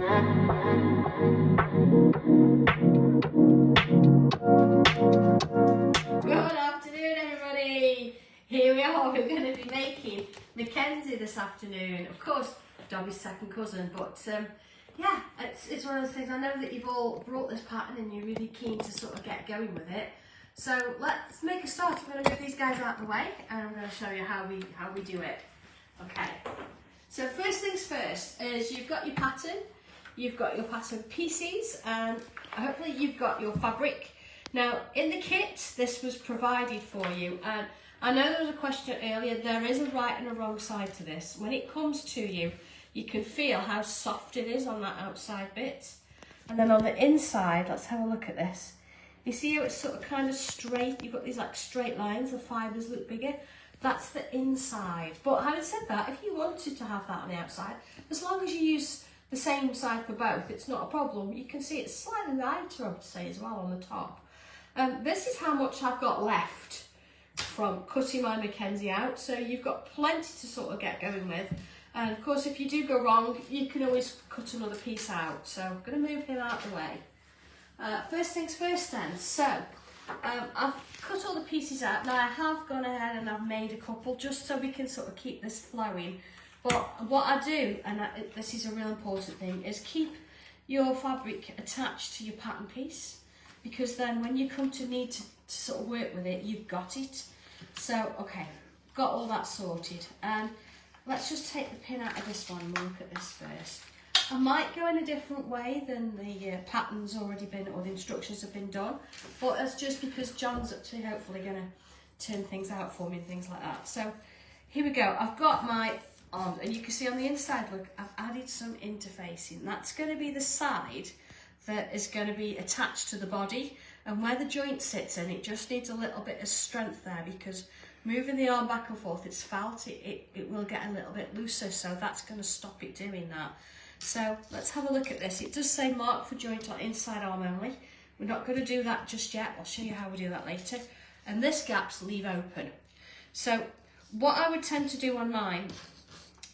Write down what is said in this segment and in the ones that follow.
afternoon, everybody. Here we are. We're going to be making Mackenzie this afternoon. Of course, Dobby's second cousin, but yeah, it's one of those things. I know that you've all brought this pattern and you're really keen to sort of get going with it. So let's make a start. I'm going to get these guys out of the way and I'm going to show you how we do it. Okay. So first things first is you've got your pattern. You've got your pattern pieces and hopefully you've got your fabric. Now in the kit this was provided for you, and I know there was a question earlier, there is a right and a wrong side to this. When it comes to you, you can feel how soft it is on that outside bit, and then on the inside, let's have a look at this. You see how it's sort of kind of straight, you've got these like straight lines, the fibres look bigger. That's the inside. But having said that, if you wanted to have that on the outside, as long as you use the same side for both, it's not a problem. You can see it's slightly lighter, I would say, as well on the top. This is how much I've got left from cutting my Mackenzie out. So you've got plenty to sort of get going with. And of course, if you do go wrong, you can always cut another piece out. So I'm going to move him out of the way. First things first then. So I've cut all the pieces out. Now I have gone ahead and I've made a couple just so we can sort of keep this flowing. But what I do, and this is a real important thing, is keep your fabric attached to your pattern piece, because then when you come to need to sort of work with it, you've got it. So, okay, got all that sorted. And let's just take the pin out of this one and we'll look at this first. I might go in a different way than the pattern's already been, or the instructions have been done, but that's just because John's actually hopefully going to turn things out for me and things like that. So here we go. I've got my arms, and you can see on the inside, look, I've added some interfacing. That's going to be the side that is going to be attached to the body, and where the joint sits in, it just needs a little bit of strength there, because moving the arm back and forth, it's felt, it will get a little bit looser, so that's going to stop it doing that. So let's have a look at this. It does say mark for joint on inside arm only. We're not going to do that just yet. I'll show you how we do that later. And this gap's leave open. So what I would tend to do on mine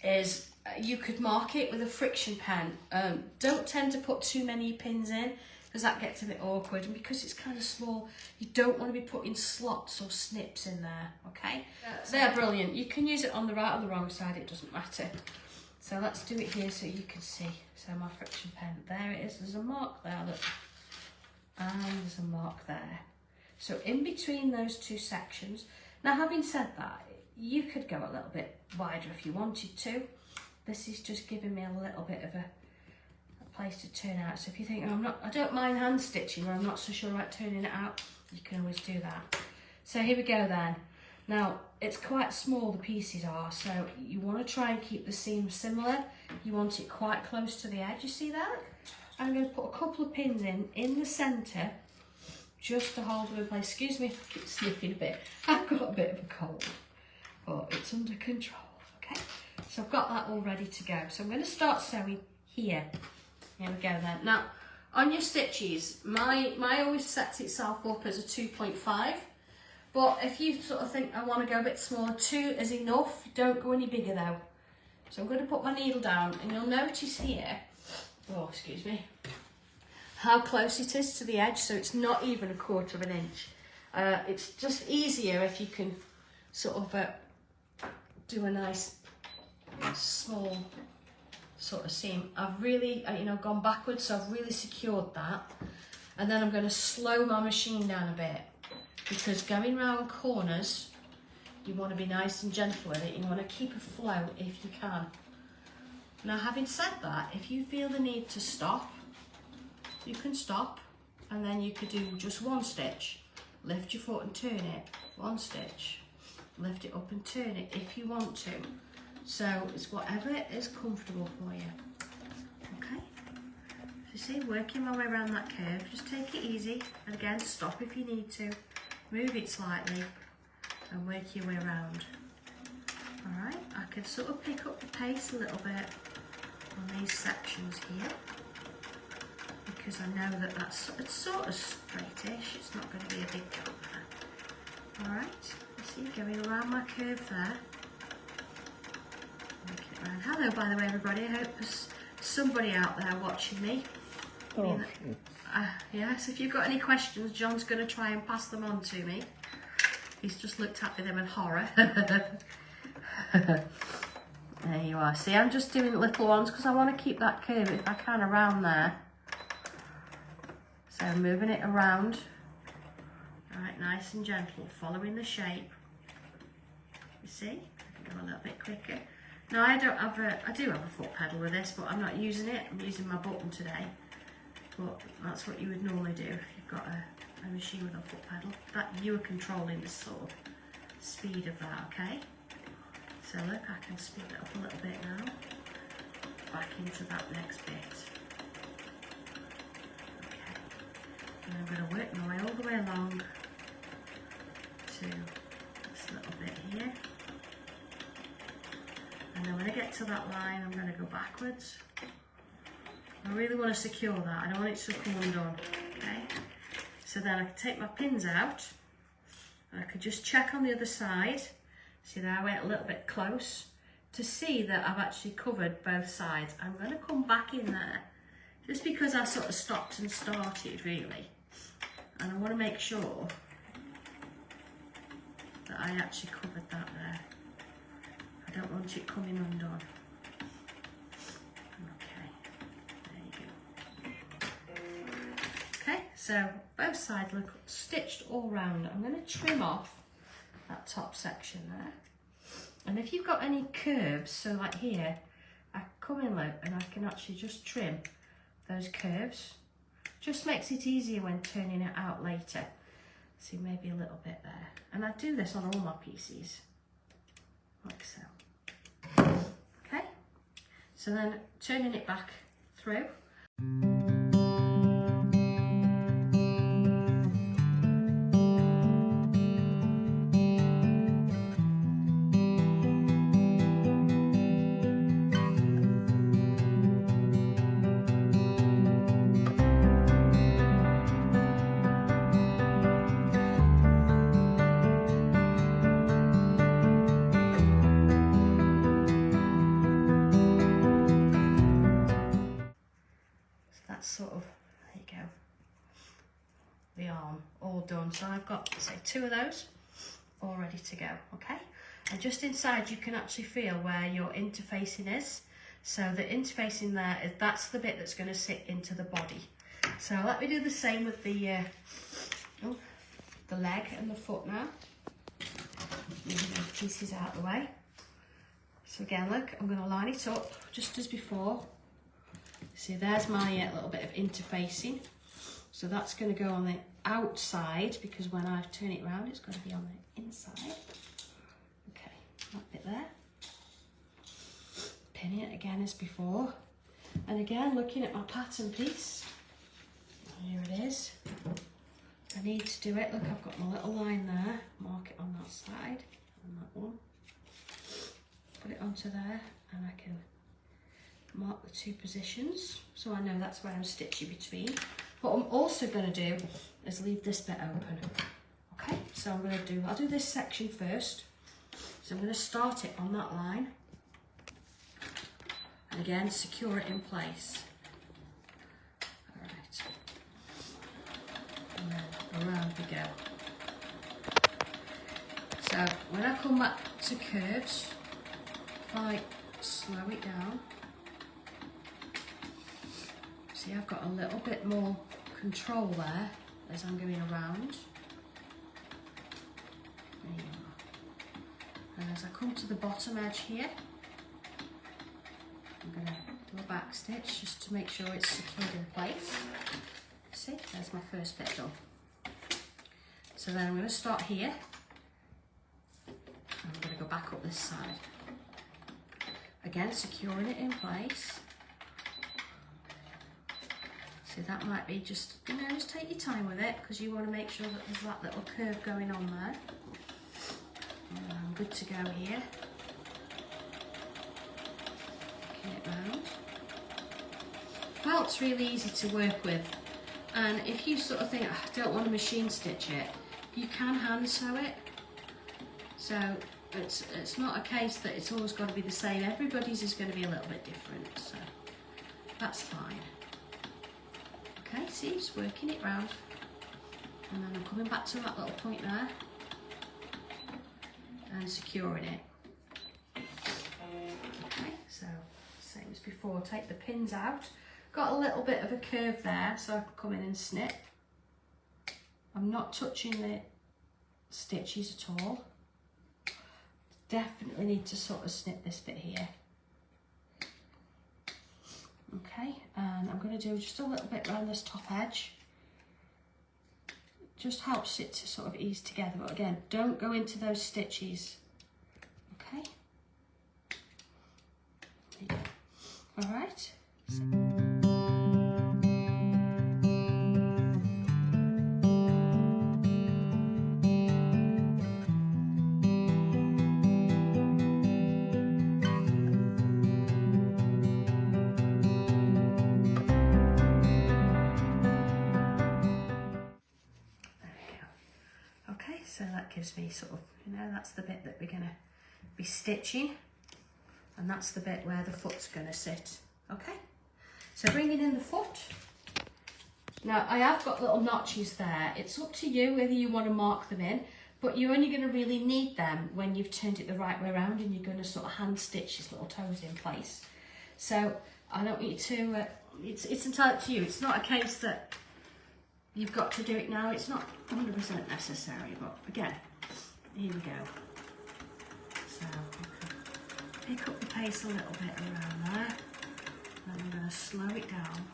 is you could mark it with a friction pen. Don't tend to put too many pins in, because that gets a bit awkward, and because it's kind of small, you don't want to be putting slots or snips in there, okay? They're brilliant. You can use it on the right or the wrong side, it doesn't matter. So let's do it here so you can see. So my friction pen, there it is. There's a mark there, look. And there's a mark there. So in between those two sections. Now, having said that, you could go a little bit wider if you wanted to. This is just giving me a little bit of a place to turn out. So if you think, oh, I don't mind hand stitching, or I'm not so sure about turning it out, you can always do that. So here we go then. Now, it's quite small, the pieces are, so you want to try and keep the seam similar. You want it quite close to the edge, you see that? I'm going to put a couple of pins in the centre, just to hold them in place. Excuse me if I keep sniffing a bit. I've got a bit of a cold, but it's under control, okay? So I've got that all ready to go. So I'm going to start sewing here. Here we go then. Now, on your stitches, my always sets itself up as a 2.5. But if you sort of think, I want to go a bit smaller, 2 is enough. Don't go any bigger though. So I'm going to put my needle down, and you'll notice here, oh, excuse me, how close it is to the edge. So it's not even a 1/4 of an inch. It's just easier if you can sort of do a nice small sort of seam. I've really, gone backwards, so I've really secured that. And then I'm going to slow my machine down a bit, because going round corners, you want to be nice and gentle with it. You want to keep a flow if you can. Now, having said that, if you feel the need to stop, you can stop, and then you could do just one stitch, lift your foot and turn it, one stitch, lift it up and turn it if you want to. So it's whatever is comfortable for you. Okay, you see, working my way around that curve, just take it easy, and again, stop if you need to. Move it slightly and work your way around. Alright, I can sort of pick up the pace a little bit on these sections here, because I know that it's sort of straightish, it's not going to be a big gap there. Alright, you see, going around my curve there. Make it around. Hello, by the way, everybody, I hope somebody out there watching me. Oh, Yes, if you've got any questions, John's going to try and pass them on to me. He's just looked at them in horror. There you are. See, I'm just doing little ones because I want to keep that curve if I can around there. So moving it around. Right, nice and gentle, following the shape. You see? I can go a little bit quicker. Now I do have a foot pedal with this, but I'm not using it. I'm using my button today. But that's what you would normally do if you've got a machine with a foot pedal. That you are controlling the sort of speed of that, okay? So look, I can speed it up a little bit now. Back into that next bit. Okay. And I'm going to work my way all the way along to this little bit here. And then when I get to that line, I'm going to go backwards. I really want to secure that. I don't want it to come undone. Okay. So then I can take my pins out, and I could just check on the other side. See there, I went a little bit close to see that I've actually covered both sides. I'm going to come back in there, just because I sort of stopped and started really, and I want to make sure that I actually covered that there. I don't want it coming undone. So both sides look stitched all round. I'm going to trim off that top section there. And if you've got any curves, so like here, I come in low and I can actually just trim those curves. Just makes it easier when turning it out later. See, maybe a little bit there. And I do this on all my pieces, like so. Okay, so then turning it back through. Sort of, there you go, the arm all done. So I've got, say, 2 of those all ready to go. Okay, and just inside you can actually feel where your interfacing is. So the interfacing there is, that's the bit that's going to sit into the body. So let me do the same with the leg and the foot now. Moving those pieces out of the way. So again, look, I'm going to line it up just as before. See, there's my little bit of interfacing. So that's going to go on the outside, because when I turn it around, it's going to be on the inside. Okay, that bit there. Pinning it again as before. And again, looking at my pattern piece. Here it is. I need to do it. Look, I've got my little line there. Mark it on that side and that one. Put it onto there, and I can mark the 2 positions, so I know that's where I'm stitching between. What I'm also going to do is leave this bit open. Okay, so I'll do this section first. So I'm going to start it on that line, and again secure it in place. Alright, and then around we go. So when I come back to curves, if I slow it down, see, I've got a little bit more control there as I'm going around. There you are. And as I come to the bottom edge here, I'm going to do a back stitch just to make sure it's secured in place. See, there's my first bit done. So then I'm going to start here. I'm going to go back up this side. Again, securing it in place. So that might be just, just take your time with it, because you want to make sure that there's that little curve going on there. And I'm good to go here. Working it round. Felt's really easy to work with, and if you sort of think, I don't want to machine stitch it, you can hand sew it. So it's not a case that it's always got to be the same. Everybody's is going to be a little bit different. So That's fine. Okay, see, just working it round. And then I'm coming back to that little point there and securing it. Okay, so same as before, take the pins out. Got a little bit of a curve there, so I can come in and snip. I'm not touching the stitches at all. Definitely need to sort of snip this bit here. Okay, and I'm going to do just a little bit around this top edge. Just helps it to sort of ease together, but again, don't go into those stitches. Okay. All right. So that gives me sort of, you know, that's the bit that we're going to be stitching, and that's the bit where the foot's going to sit. Okay, so bringing in the foot. Now I have got little notches there. It's up to you whether you want to mark them in, but you're only going to really need them when you've turned it the right way around and you're going to sort of hand stitch these little toes in place. So I don't want you to, it's entirely up to you. It's not a case that you've got to do it now. It's not 100% necessary, but again, here we go. So pick up the pace a little bit around there, and I'm going to slow it down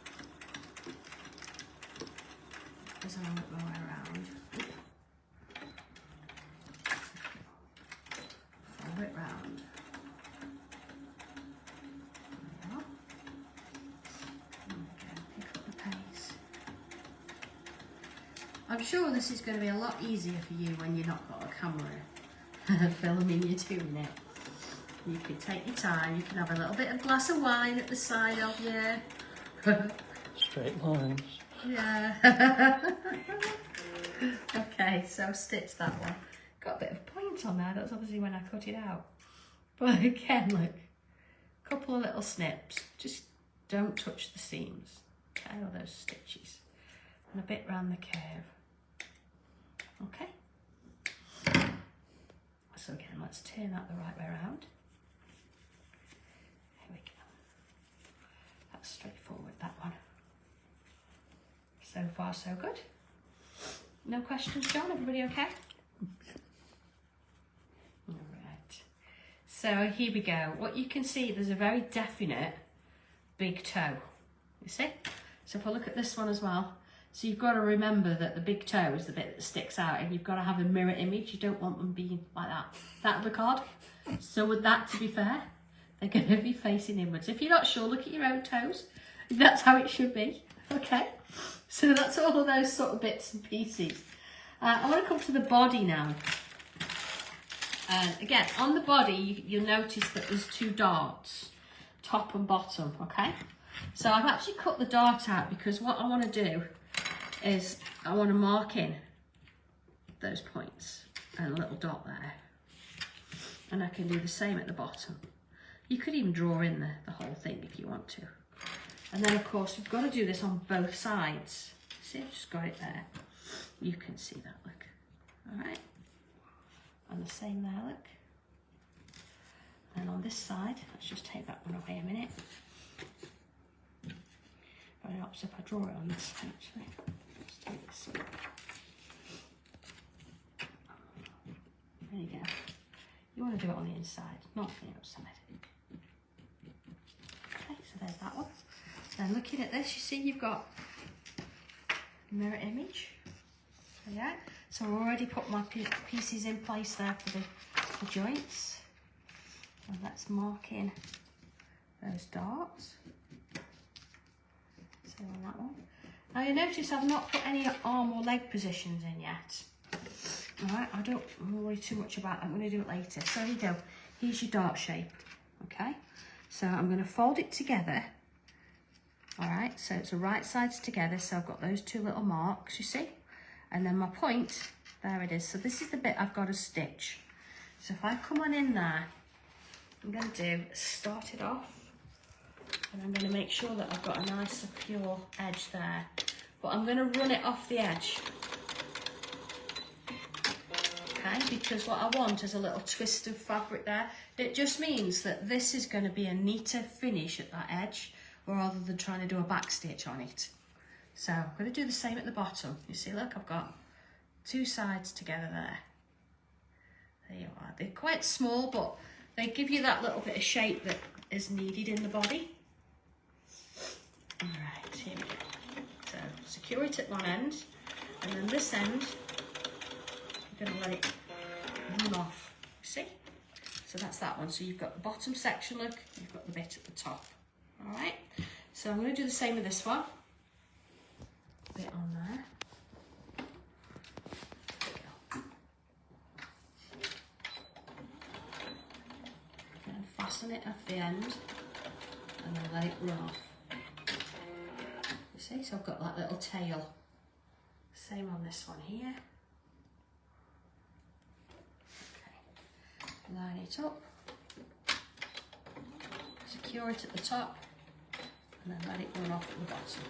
as I work my way around. Follow it round. I'm sure this is going to be a lot easier for you when you're not got a camera filming you doing it. You can take your time, you can have a little bit of glass of wine at the side of you. Straight lines. Yeah. Okay, so stitch that one. Got a bit of point on there, that's obviously when I cut it out. But again, look, a couple of little snips. Just don't touch the seams, okay, or those stitches. And a bit round the curve. Okay. So again, let's turn that the right way around. Here we go. That's straightforward, that one. So far, so good. No questions, John? Everybody okay? All right. So here we go. What you can see, there's a very definite big toe. You see? So if I look at this one as well, so you've got to remember that the big toe is the bit that sticks out, and you've got to have a mirror image. You don't want them being like that. That the card. So with that, to be fair, they're going to be facing inwards. If you're not sure, look at your own toes. That's how it should be. Okay. So that's all of those sort of bits and pieces. I want to come to the body now. And again, on the body, you'll notice that there's two darts, top and bottom. Okay. So I've actually cut the dart out because what I want to do is I want to mark in those points and a little dot there, and I can do the same at the bottom. You could even draw in the whole thing if you want to, and then of course we've got to do this on both sides. See, I've just got it there. You can see that, look. All right, and the same there, look. And on this side, let's just take that one away a minute. But it helps if I draw it on this side, actually. Let's take this one. There you go. You want to do it on the inside, not the outside. Okay, so there's that one. Then looking at this, you see you've got mirror image. So yeah, so I've already put my pieces in place there for the joints. And let's mark in those darts. So on that one. Now you notice I've not put any arm or leg positions in yet. Alright, I don't worry too much about that. I'm going to do it later. So here you go. Here's your dart shape. Okay, so I'm going to fold it together. Alright, so it's the right sides together. So I've got those two little marks, you see? And then my point, there it is. So this is the bit I've got to stitch. So if I come on in there, I'm going to do start it off And I'm going to make sure that I've got a nice secure edge there. But I'm going to run it off the edge. Okay, because what I want is a little twist of fabric there. It just means that this is going to be a neater finish at that edge rather than trying to do a back stitch on it. So I'm going to do the same at the bottom. You see, look, I've got two sides together there. There you are. They're quite small, but they give you that little bit of shape that is needed in the body. All right, here we go. So secure it at one end, and then this end, I'm going to let it run off. See? So that's that one. So you've got the bottom section, look, you've got the bit at the top. All right. So I'm going to do the same with this one. Bit on there. And fasten it at the end, and then let it run off. You see, so I've got that little tail. Same on this one here. Okay, line it up, secure it at the top, and then let it run off at the bottom.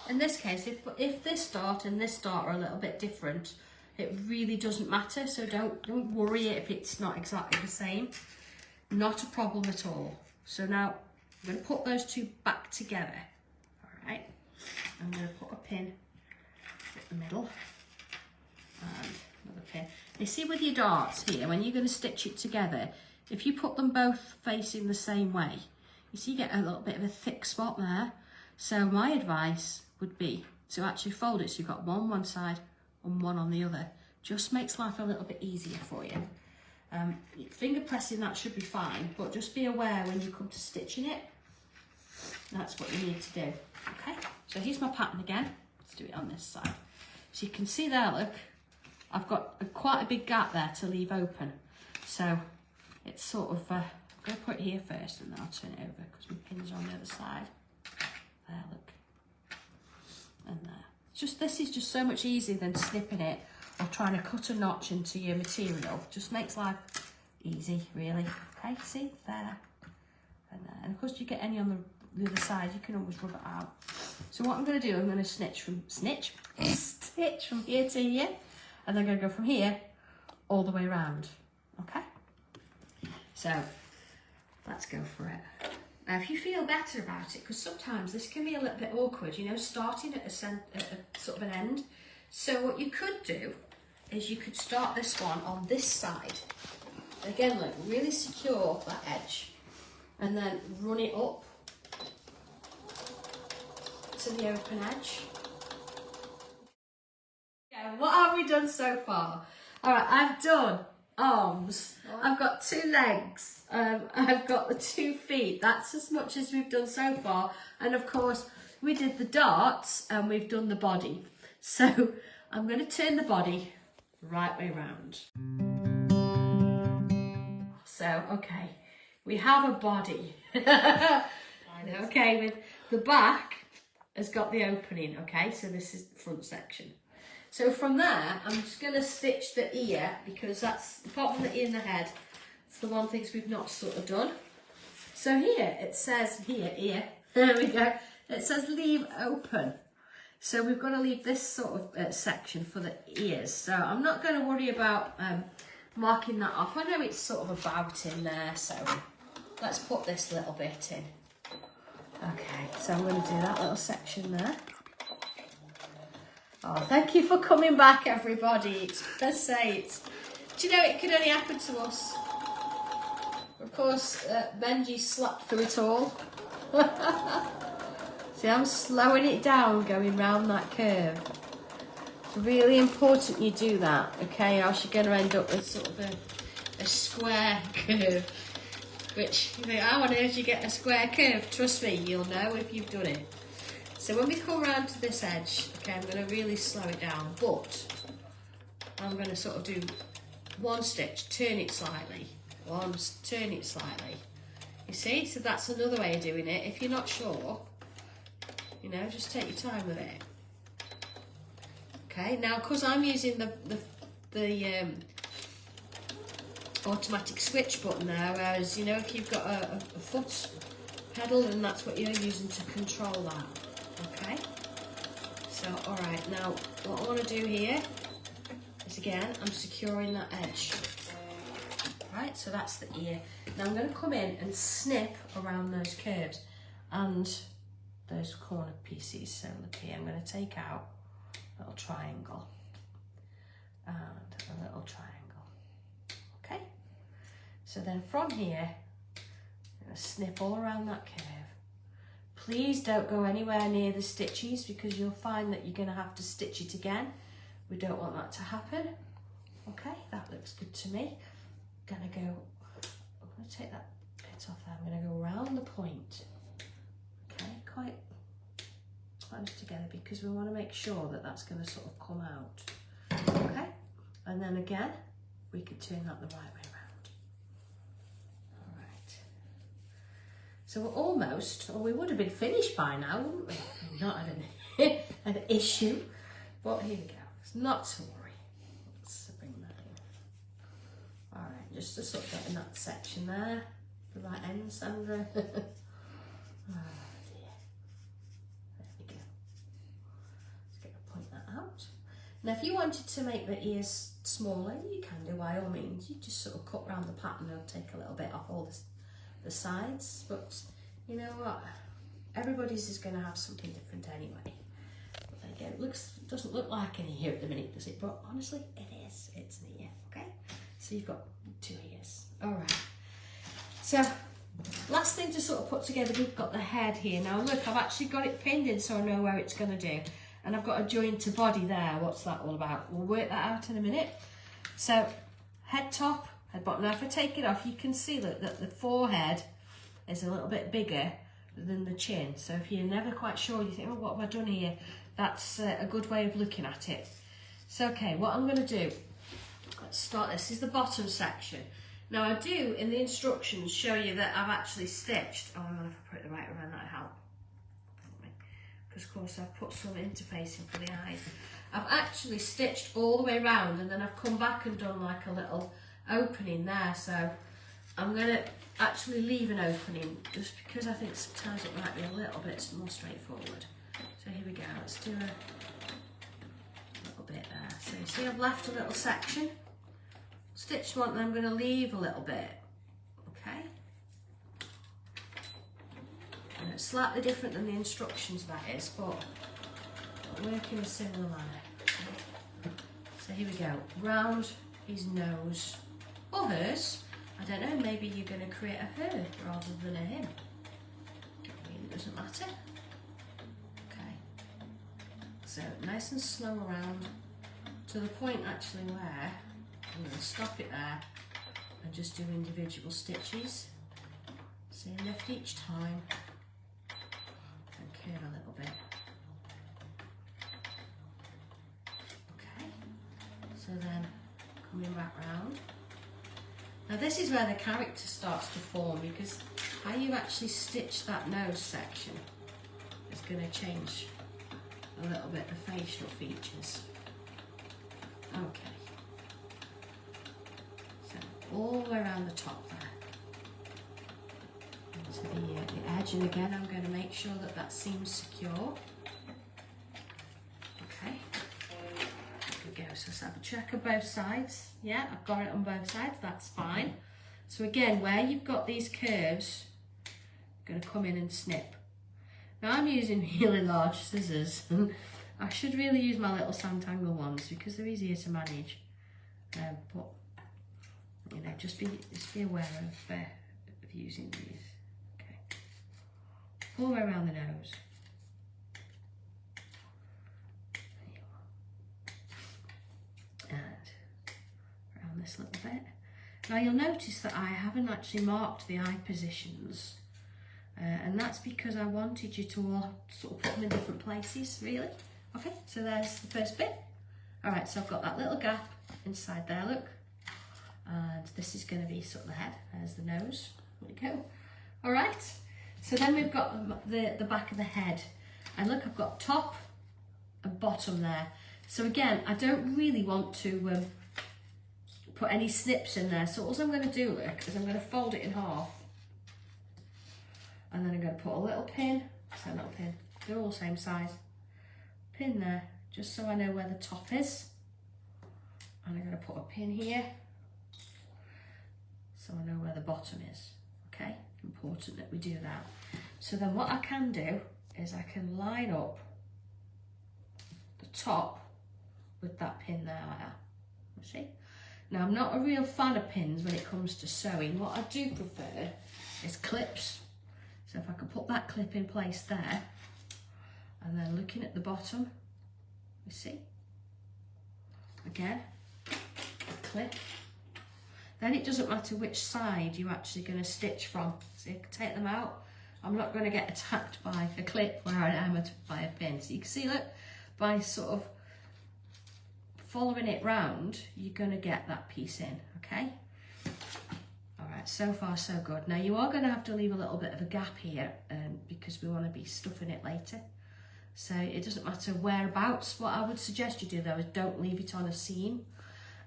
In this case, if this dart and this dart are a little bit different, it really doesn't matter, so don't worry if it's not exactly the same. Not a problem at all. So now I'm going to put those two back together. All right, I'm going to put a pin at the middle and another pin. You see with your darts here, when you're going to stitch it together, if you put them both facing the same way, you see you get a little bit of a thick spot there. So my advice would be to actually fold it so you've got one side and one on the other. Just makes life a little bit easier for you. Finger pressing, that should be fine, but just be aware when you come to stitching it, that's what you need to do. Okay, so here's my pattern again. Let's do it on this side. So you can see there, look, I've got quite a big gap there to leave open. So it's sort of, I'm going to put it here first and then I'll turn it over because my pins are on the other side. There, look. And there. This is just so much easier than snipping it or trying to cut a notch into your material. Just makes life easy, really. Okay, see, there and there. And of course, if you get any on the other side, you can always rub it out. So what I'm going to do, I'm going to stitch from here to here, and then I'm going to go from here all the way around. Okay. So let's go for it. Now, if you feel better about it, because sometimes this can be a little bit awkward, you know, starting at a sort of an end. So what you could do is you could start this one on this side. Again, look, really secure that edge, and then run it up to the open edge. Yeah, what have we done so far? All right, I've done arms, I've got two legs, I've got the 2 feet. That's as much as we've done so far. And of course we did the darts and we've done the body. So I'm going to turn the body right way round. So okay, we have a body. Okay, with the back has got the opening. Okay, so this is the front section. So from there, I'm just going to stitch the ear, because that's the part of the ear and the head. It's the one thing we've not sort of done. So here, it says, ear, there we go. It says leave open. So we've got to leave this sort of section for the ears. So I'm not going to worry about marking that off. I know it's sort of about in there, so let's put this little bit in. Okay, so I'm going to do that little section there. Oh, thank you for coming back, everybody. Let's say it. Do you know it can only happen to us? Of course, Benji slapped through it all. See, I'm slowing it down going round that curve. It's really important you do that, okay? Or else you're going to end up with sort of a square curve. Which, you think, how on earth do you get a square curve? Trust me, you'll know if you've done it. So when we come around to this edge, okay, I'm going to really slow it down, but I'm going to sort of do one stitch, turn it slightly, turn it slightly. You see, so that's another way of doing it. If you're not sure, you know, just take your time with it. Okay, now because I'm using the automatic switch button there, whereas, you know, if you've got a foot pedal, then that's what you're using to control that. Okay, so all right, now what I want to do here is, again, I'm securing that edge. Right, so that's the ear. Now I'm going to come in and snip around those curves and those corner pieces. So look here, I'm going to take out a little triangle and a little triangle. Okay, so then from here, I'm going to snip all around that curve. Please don't go anywhere near the stitches because you'll find that you're going to have to stitch it again. We don't want that to happen. Okay, that looks good to me. I'm going to take that bit off there. I'm going to go around the point. Okay, quite close together because we want to make sure that that's going to sort of come out. Okay, and then again, we could turn that the right way around. All right. So we're almost, or we would have been finished by now, wouldn't we? Not had an issue, but here we go. It's not to worry. Let's bring that in. All right, just to sort of get in that section there, the right end, Sandra. Oh dear. There we go. Just going to point that out. Now, if you wanted to make the ears smaller, you can do by all means. You just sort of cut round the pattern and take a little bit off all the sides. But you know what? Everybody's is going to have something different anyway. But then again, it doesn't look like an ear at the minute, does it? But honestly, it is. It's an ear. Okay. So you've got 2 ears. All right. So last thing to sort of put together, we've got the head here. Now look, I've actually got it pinned in so I know where it's going to do. And I've got a join to body there. What's that all about? We'll work that out in a minute. So head top, head bottom. Now if I take it off, you can see that the forehead is a little bit bigger than the chin. So if you're never quite sure, you think, oh, what have I done here? That's a good way of looking at it. So okay, what I'm going to do, let's start. This is the bottom section. Now I do, in the instructions, show you that I've actually stitched. Oh, I'm going to put it the right around, that'll help. Because of course I've put some interfacing for the eyes. I've actually stitched all the way around and then I've come back and done like a little opening there. So I'm going to actually leave an opening just because I think sometimes it might be a little bit more straightforward. So here we go, let's do a little bit there. So you see I've left a little section, stitched one, and I'm going to leave a little bit. Okay. And it's slightly different than the instructions, that is, but it'll work in a similar manner. So here we go, round his nose, or hers. I don't know, maybe you're going to create a her rather than a him. It really doesn't matter. Okay. So nice and slow around to the point actually where I'm going to stop it there and just do individual stitches. So lift each time. Curve a little bit. Okay, so then coming back round. Now this is where the character starts to form because how you actually stitch that nose section is going to change a little bit the facial features. Okay, so all the way around the top there. To the edge, and again I'm going to make sure that that seam's secure. Okay, there we go. So let's have a check of both sides. Yeah, I've got it on both sides, that's fine. So again, where you've got these curves, I'm going to come in and snip. Now I'm using really large scissors and I should really use my little Sanntangle ones because they're easier to manage. But you know, just be aware of using these. All the way around the nose. And around this little bit. Now you'll notice that I haven't actually marked the eye positions. And that's because I wanted you to all sort of put them in different places, really. Okay, so there's the first bit. All right, so I've got that little gap inside there, look. And this is going to be sort of the head. There's the nose. There we go. All right. So then we've got the back of the head. And look, I've got top and bottom there. So again, I don't really want to put any snips in there. So all I'm going to do, look, is I'm going to fold it in half. And then I'm going to put a little pin, so a little pin, they're all the same size, pin there, just so I know where the top is. And I'm going to put a pin here, so I know where the bottom is, okay? Important that we do that. So then what I can do is I can line up the top with that pin there like that, you see? Now I'm not a real fan of pins when it comes to sewing. What I do prefer is clips. So if I can put that clip in place there, and then looking at the bottom, you see, again, a clip. Then it doesn't matter which side you're actually going to stitch from. So you can take them out. I'm not going to get attacked by a clip where I am by a pin. So you can see, look, by sort of following it round, you're going to get that piece in, okay? All right, so far so good. Now you are going to have to leave a little bit of a gap here because we want to be stuffing it later. So it doesn't matter whereabouts. What I would suggest you do though is don't leave it on a seam.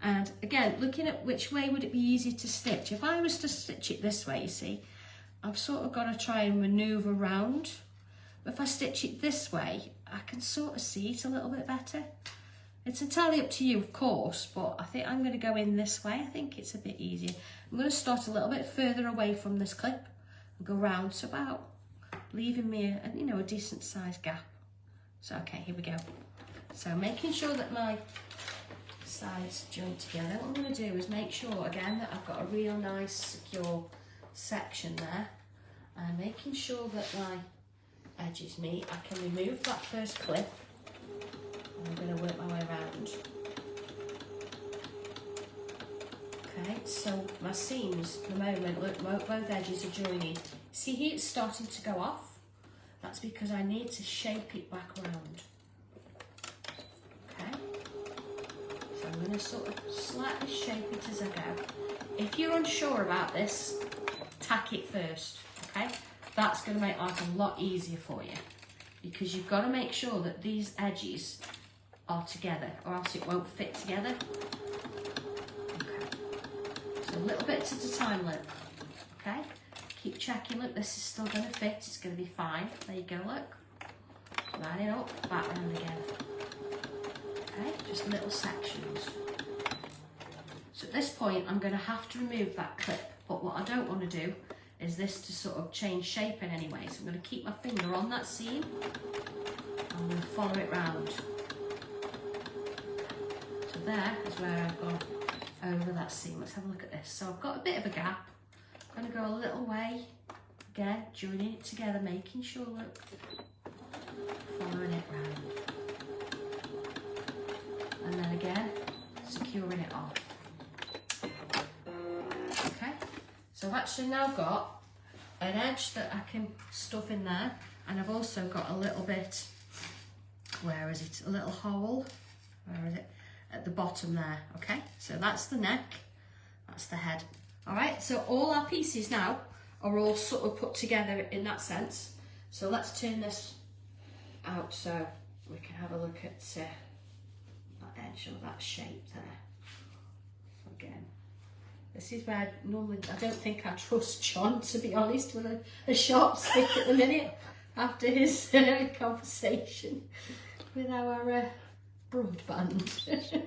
And again, looking at which way would it be easy to stitch. If I was to stitch it this way, you see, I've sort of got to try and manoeuvre around. But if I stitch it this way, I can sort of see it a little bit better. It's entirely up to you, of course, but I think I'm going to go in this way. I think it's a bit easier. I'm going to start a little bit further away from this clip and go round to about leaving me a decent sized gap. So, okay, here we go. So making sure that my sides join together. What I'm going to do is make sure, again, that I've got a real nice, secure section there. And making sure that my edges meet. I can remove that first clip. I'm going to work my way around. Okay, so my seams at the moment, look, both edges are joining. See here it's starting to go off. That's because I need to shape it back around. Okay, so I'm going to sort of slightly shape it as I go. If you're unsure about this, tack it first, okay? That's going to make life a lot easier for you because you've got to make sure that these edges are together or else it won't fit together. Okay, so a little bit at a time, look, okay? Keep checking, look, this is still going to fit, it's going to be fine. There you go, look. Line it up, back round again. Okay, just little sections. So at this point, I'm going to have to remove that clip, but what I don't want to do is this to sort of change shape in any way. So I'm going to keep my finger on that seam, and I'm going to follow it round. So there is where I've gone over that seam. Let's have a look at this. So I've got a bit of a gap. I'm going to go a little way, again, joining it together, making sure, look, following it round. And then again, securing it off. Okay, so I've actually now got an edge that I can stuff in there, and I've also got a little bit, where is it, a little hole, where is it, at the bottom there, okay? So that's the neck, that's the head. All right, so all our pieces now are all sort of put together in that sense. So let's turn this out so we can have a look at that edge or that shape there. So again, this is where normally I don't think I trust John, to be honest, with a sharp stick at the minute after his conversation with our broadband.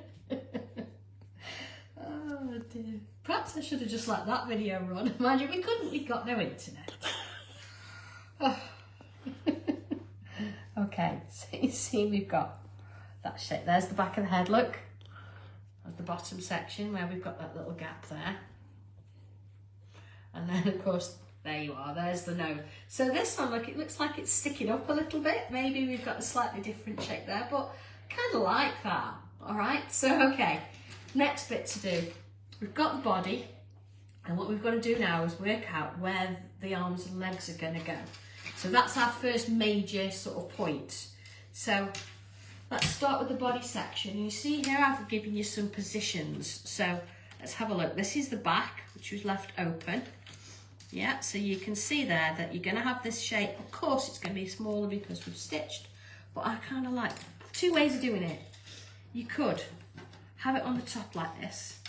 Oh dear. Perhaps I should have just let that video run. Mind you, we got no internet. Oh. Okay, so you see we've got that shape. There's the back of the head, look. At the bottom section where we've got that little gap there. And then of course, there you are, there's the nose. So this one, look, it looks like it's sticking up a little bit. Maybe we've got a slightly different shape there, but I kind of like that. All right, so okay, next bit to do. We've got the body, and what we've got to do now is work out where the arms and legs are going to go. So that's our first major sort of point. So let's start with the body section. You see here I've given you some positions. So let's have a look. This is the back, which was left open. Yeah, so you can see there that you're going to have this shape. Of course it's going to be smaller because we've stitched, but I kind of like two ways of doing it. You could have it on the top like this,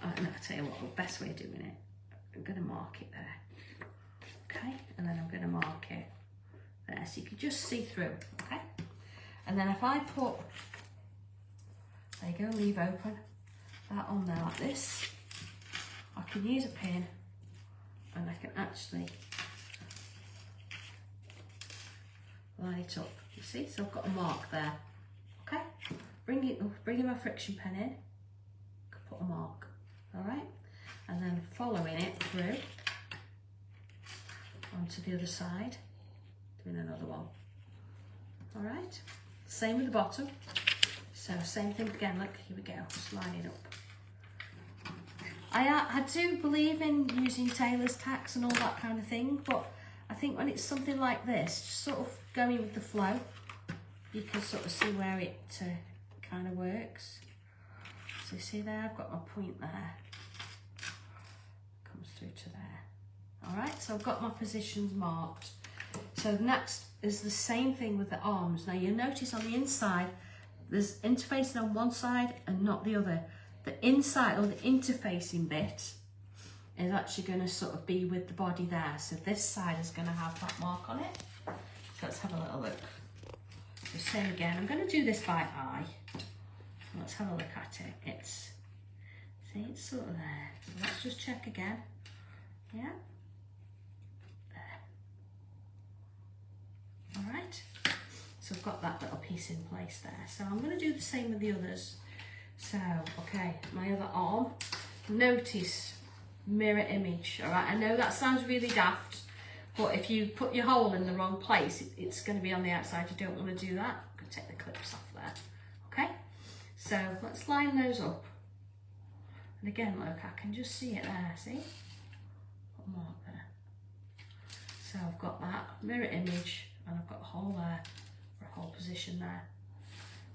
and I'll tell you what, the best way of doing it, I'm going to mark it there. Okay, and then I'm going to mark it there so you can just see through. Okay, and then if I put, there you go, leave open, that on there like this, I can use a pin and I can actually line it up. You see, so I've got a mark there. Okay, bringing my friction pen in, put a mark. All right, and then following it through onto the other side, doing another one. All right, same with the bottom. So same thing again. Look, here we go. Just line it up. I do believe in using tailor's tacks and all that kind of thing, but I think when it's something like this, just sort of going with the flow, you can sort of see where it kind of works. So you see there, I've got my point there, comes through to there. All right, so I've got my positions marked. So next is the same thing with the arms. Now you'll notice on the inside, there's interfacing on one side and not the other. The inside or the interfacing bit is actually going to sort of be with the body there. So this side is going to have that mark on it. So let's have a little look. So same again, I'm going to do this by eye. So let's have a look at it. It's, see, it's sort of there. So let's just check again. Yeah. There. All right. So I've got that little piece in place there. So I'm going to do the same with the others. So, okay, my other arm. Notice mirror image. All right, I know that sounds really daft, but if you put your hole in the wrong place, it's going to be on the outside. You don't want to do that. I'm going to take the clips off there. Okay, so let's line those up. And again, look, I can just see it there, see? Put a mark there. So I've got that mirror image and I've got a hole there, or a hole position there.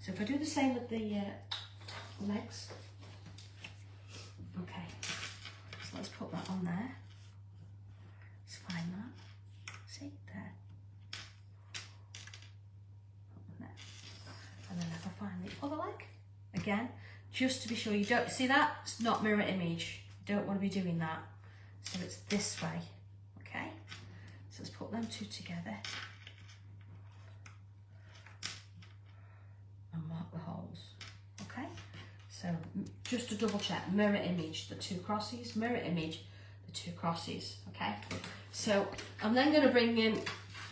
So if I do the same with the legs, okay, so let's put that on there. Let's find that. See, there. Put that there. And then if I find the other leg, again, just to be sure you don't see that, it's not mirror image. You don't want to be doing that. So it's this way, okay? So let's put them two together and mark the holes, okay? So just to double check, mirror image, the two crosses, mirror image, the two crosses, okay? So I'm then going to bring in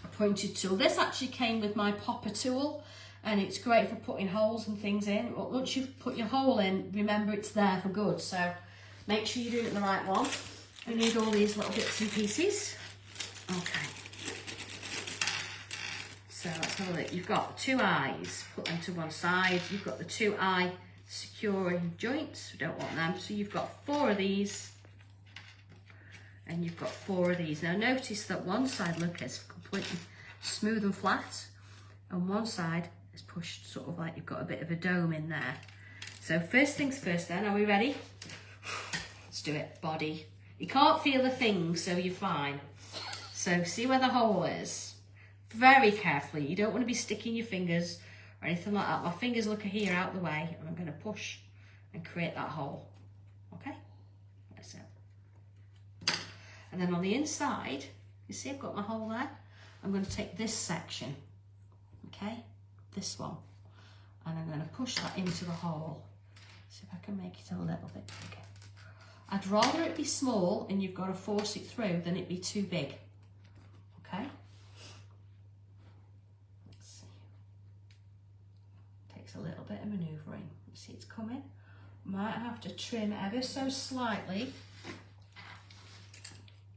a pointed tool. This actually came with my popper tool and it's great for putting holes and things in. But once you've put your hole in, remember it's there for good. So make sure you do it the right one. We need all these little bits and pieces. Okay. So let's have a look. You've got two eyes, put them to one side. You've got the two eye securing joints, we don't want them. So you've got 4 of these and you've got 4 of these. Now notice that one side, look, is completely smooth and flat and one side is pushed sort of like you've got a bit of a dome in there. So first things first then, are we ready? Let's do it, body. You can't feel the thing, so you're fine. So see where the hole is. Very carefully, you don't want to be sticking your fingers or anything like that. My fingers look here out the way and I'm going to push and create that hole. Okay, that's it. And then on the inside, you see I've got my hole there. I'm going to take this section, okay, this one, and I'm going to push that into the hole. See if I can make it a little bit bigger. I'd rather it be small and you've got to force it through than it be too big. Okay. Let's see. Takes a little bit of manoeuvring. You see it's coming. Might have to trim ever so slightly.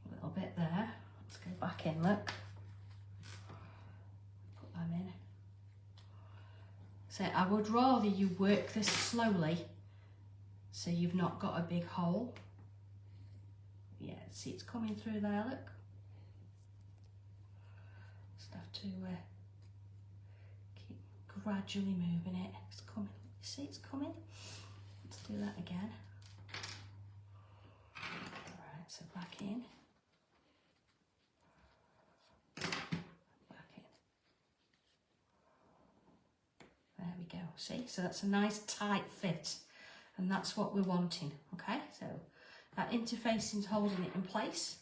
A little bit there. Let's go back in, look. Put them in. So I would rather you work this slowly so you've not got a big hole. Yeah, see it's coming through there, look. Just have to keep gradually moving it. It's coming, you see it's coming? Let's do that again. Alright, so back in. Back in. There we go, see? So that's a nice tight fit. and that's what we're wanting, okay? So that interfacing's holding it in place,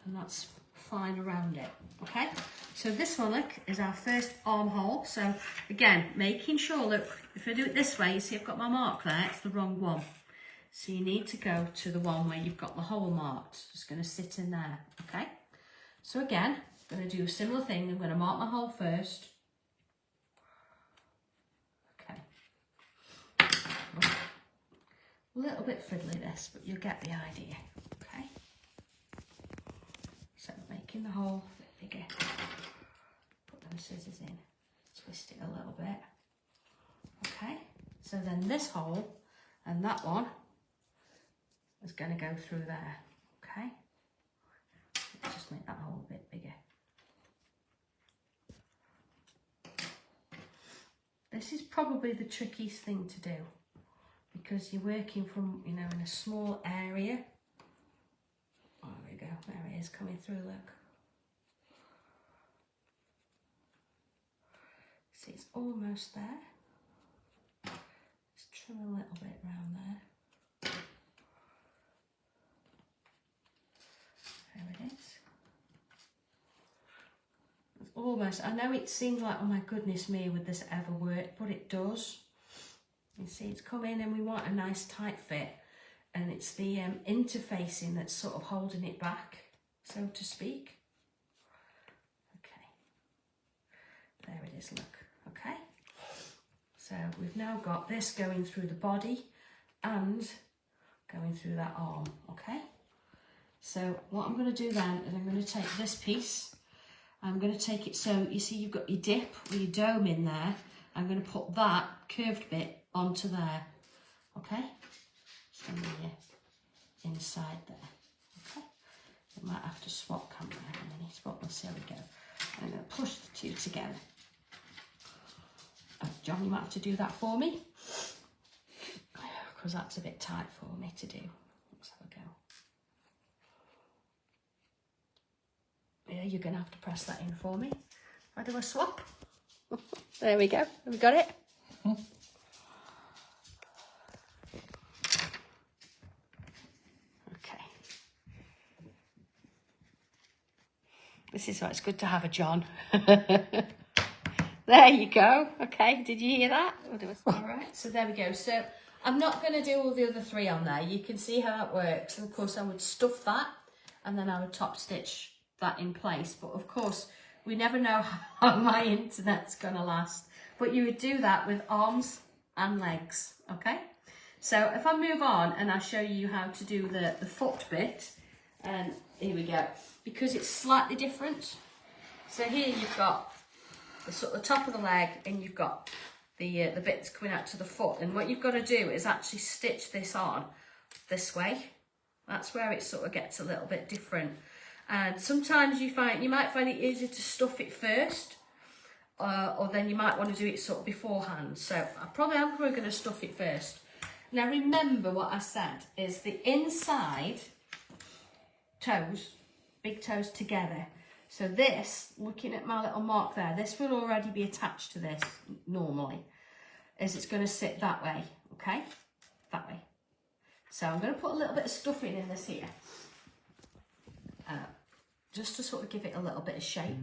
and that's fine around it, okay? So this one, look, is our first armhole. So again, making sure, look, if I do it this way, you see I've got my mark there, it's the wrong one. So you need to go to the one where you've got the hole marked. Just going to sit in there, okay? So again, I'm going to do a similar thing. I'm going to mark my hole first. Okay. A little bit fiddly this, but you'll get the idea, okay? So making the hole a bit bigger. Put them scissors in, twist it a little bit. Okay, so then this hole and that one is going to go through there, okay? Let's just make that hole a bit bigger. This is probably the trickiest thing to do because you're working from, you know, in a small area. Oh, there we go, there it is coming through, look. See, it's almost there. Just trim a little bit around there. There it is. It's almost, I know it seems like, oh my goodness me, would this ever work? But it does. You see, it's come in and we want a nice tight fit. And it's the interfacing that's sort of holding it back, so to speak. Okay. There it is, look. Okay. So we've now got this going through the body and going through that arm, okay? So what I'm going to do then is I'm going to take this piece, I'm going to take it, so you see you've got your dip with your dome in there, I'm going to put that curved bit onto there, okay? So you're inside there, okay? You might have to swap camera in a minute, but we'll see how we go. I'm going to push the two together. Oh, John, you might have to do that for me, because that's a bit tight for me to do. Let's have a go. Yeah, you're going to have to press that in for me. If I do a swap. There we go. Have we got it? Okay. This is why it's good to have a John. There you go. Okay, did you hear that? All right, so there we go. So I'm not going to do all the other three on there. You can see how that works. And of course I would stuff that and then I would top stitch that in place. But of course, we never know how my internet's going to last. But you would do that with arms and legs, okay? So if I move on and I show you how to do the foot bit, and here we go. Because it's slightly different. So here you've got the sort of the top of the leg and you've got the bits coming out to the foot, and what you've got to do is actually stitch this on this way. That's where it sort of gets a little bit different, and sometimes you might find it easier to stuff it first, or then you might want to do it sort of beforehand. So I'm probably going to stuff it first. Now remember what I said is the inside toes, big toes together. So this, looking at my little mark there, this will already be attached to this normally, as it's going to sit that way, okay? That way. So I'm going to put a little bit of stuffing in this here, just to sort of give it a little bit of shape.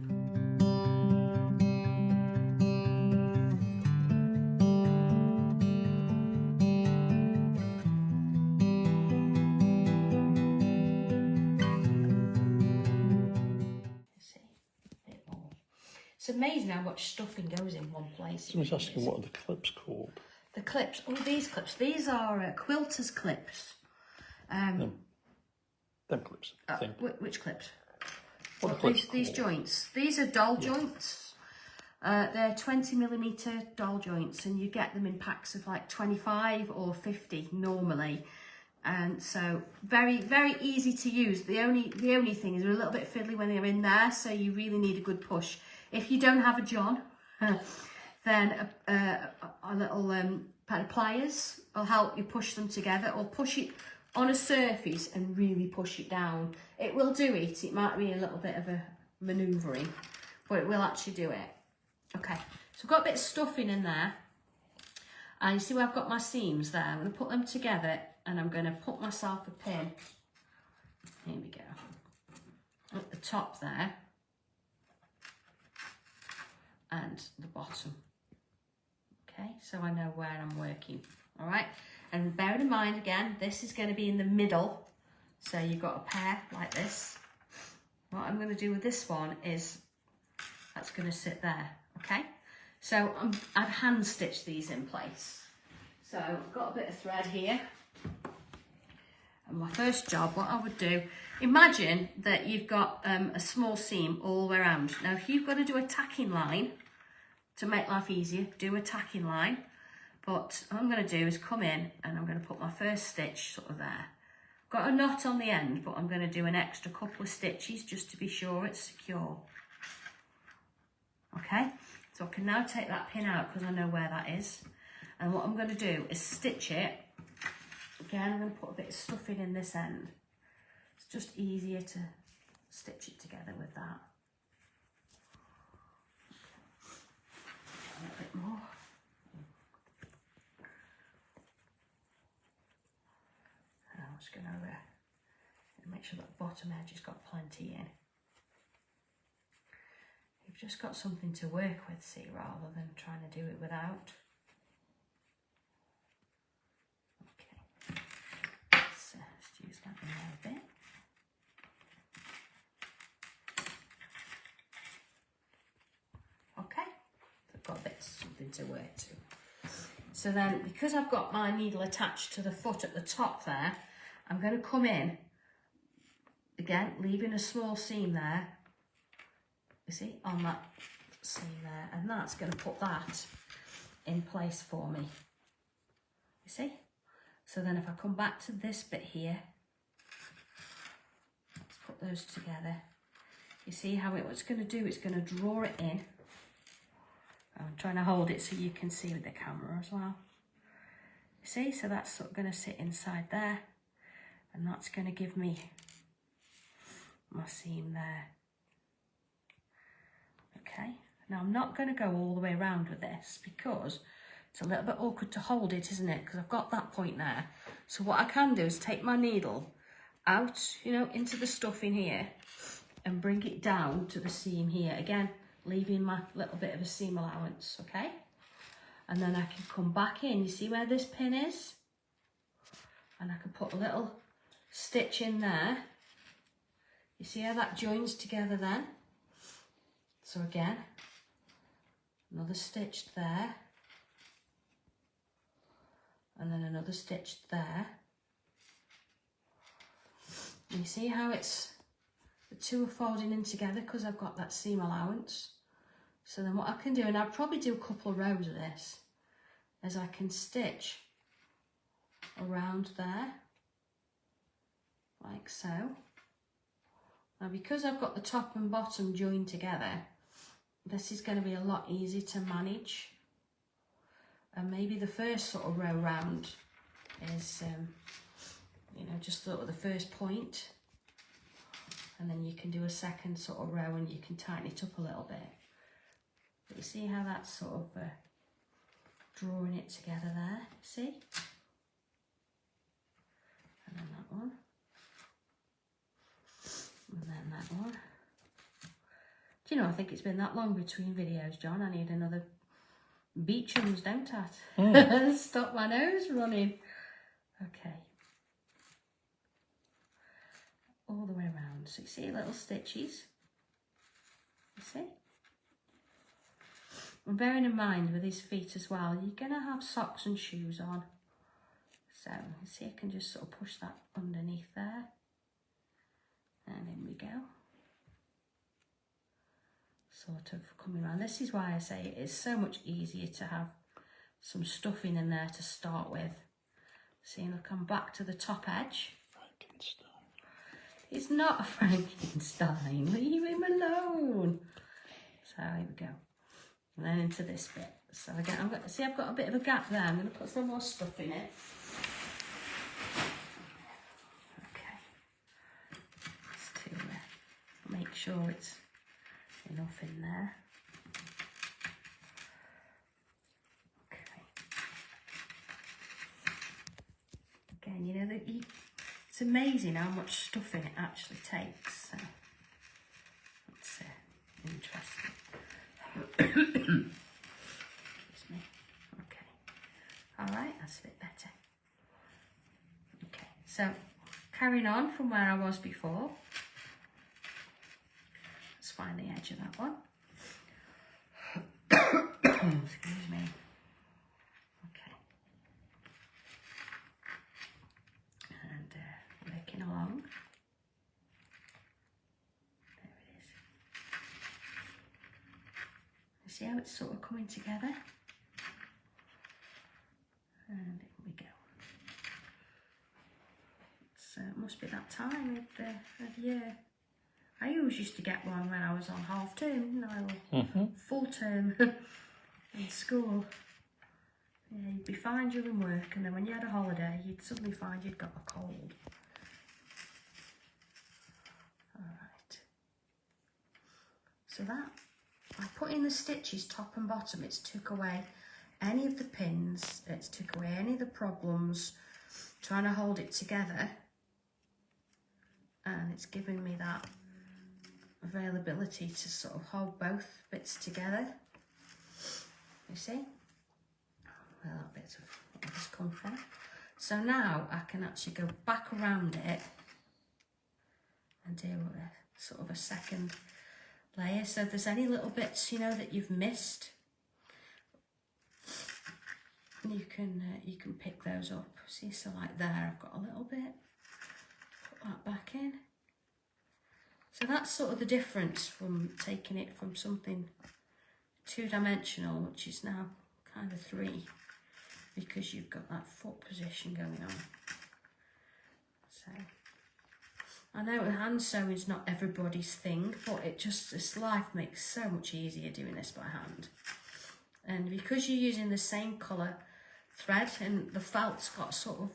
It's amazing how much stuffing goes in one place. Someone's asking what are the clips called? The clips, oh, these clips. These are quilter's clips. Them clips, I think. Which clips? What are clips These joints. These are doll joints. They're 20mm doll joints, and you get them in packs of like 25 or 50 normally. And so very, very easy to use. The only thing is they're a little bit fiddly when they're in there, so you really need a good push. If you don't have a John, then a little pair of pliers will help you push them together, or push it on a surface and really push it down. It will do it. It might be a little bit of a manoeuvring, but it will actually do it. Okay, so I've got a bit of stuffing in there. And you see where I've got my seams there? I'm going to put them together and I'm going to put myself a pin. Here we go. At the top there. And the bottom. Okay, so I know where I'm working. All right, and bear in mind again, this is going to be in the middle. So you've got a pair like this. What I'm going to do with this one is that's going to sit there. Okay, so I've hand stitched these in place. So I've got a bit of thread here. And my first job, what I would do, imagine that you've got a small seam all the way around. Now, if you've got to do a tacking line, to make life easier, do a tacking line. But what I'm going to do is come in and I'm going to put my first stitch sort of there. Got a knot on the end, but I'm going to do an extra couple of stitches just to be sure it's secure. Okay, so I can now take that pin out because I know where that is. And what I'm going to do is stitch it. Again, I'm going to put a bit of stuffing in this end. It's just easier to stitch it together with that. A bit more. And I'm just going to make sure that bottom edge has got plenty in. You've just got something to work with, see, rather than trying to do it without. Okay, so let's use that in there a bit. Okay. Got a bit something to work to. So then, because I've got my needle attached to the foot at the top there, I'm going to come in, again, leaving a small seam there, you see, on that seam there, and that's going to put that in place for me, you see? So then if I come back to this bit here, let's put those together, you see how what's going to do, it's going to draw it in. I'm trying to hold it so you can see with the camera as well. You see, so that's sort of going to sit inside there, and that's going to give me my seam there. Okay, now I'm not going to go all the way around with this because it's a little bit awkward to hold it, isn't it? Because I've got that point there. So what I can do is take my needle out, you know, into the stuffing here and bring it down to the seam here. Again, leaving my little bit of a seam allowance, okay? And then I can come back in, you see where this pin is? And I can put a little stitch in there. You see how that joins together then? So again, another stitch there. And then another stitch there. And you see how it's, the two are folding in together because I've got that seam allowance. So then what I can do, and I'll probably do a couple of rows of this, is I can stitch around there, like so. Now because I've got the top and bottom joined together, this is going to be a lot easier to manage. And maybe the first sort of row round is, you know, just sort of the first point. And then you can do a second sort of row and you can tighten it up a little bit. But you see how that's sort of drawing it together there, see? And then that one. And then that one. Do you know, I think it's been that long between videos, John. I need another Beechams, don't I? Stop my nose running. Okay. All the way around. So you see little stitches. You see? And bearing in mind with his feet as well, you're going to have socks and shoes on. So you see, I can just sort of push that underneath there. And in we go. Sort of coming around. This is why I say it is so much easier to have some stuffing in there to start with. See, and I'll come back to the top edge. Frankenstein. It's not a Frankenstein. Leave him alone. So here we go. And then into this bit. So again, I've got a bit of a gap there. I'm going to put some more stuff in it. Okay. Just to make sure it's enough in there. Okay. It's amazing how much stuffing it actually takes. So that's interesting. Excuse me. Okay. All right, that's a bit better. Okay, so carrying on from where I was before. Let's find the edge of that one. Excuse me. Okay. And working along. There it is. You see how it's sort of coming together? And in we go. So it must be that time of year. I always used to get one when I was on half term, full term in school. Yeah, you'd be fine during work, and then when you had a holiday, you'd suddenly find you'd got a cold. All right. So that, by putting the stitches top and bottom, it's took away any of the pins, it's took away any of the problems trying to hold it together, and it's given me that availability to sort of hold both bits together. You see where that bit of what has come from. So now I can actually go back around it and do a sort of a second layer. So if there's any little bits, you know, that you've missed, you can pick those up. See, so like there, I've got a little bit. Put that back in. So that's sort of the difference from taking it from something two-dimensional, which is now kind of three, because you've got that foot position going on. So I know hand sewing is not everybody's thing, but this life makes so much easier doing this by hand. And because you're using the same colour thread, and the felt's got sort of,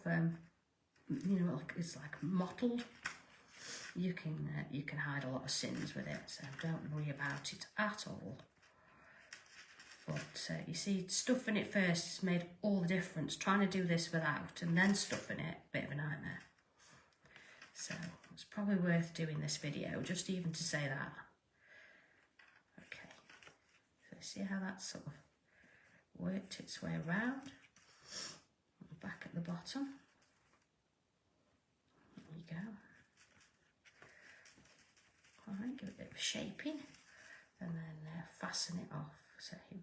you know, it's like mottled. You can hide a lot of sins with it, so don't worry about it at all. But you see, stuffing it first has made all the difference. Trying to do this without and then stuffing it, bit of a nightmare. So it's probably worth doing this video, just even to say that. Okay, so see how that sort of worked its way around. Back at the bottom. There you go. Alright, give it a bit of shaping and then fasten it off. So here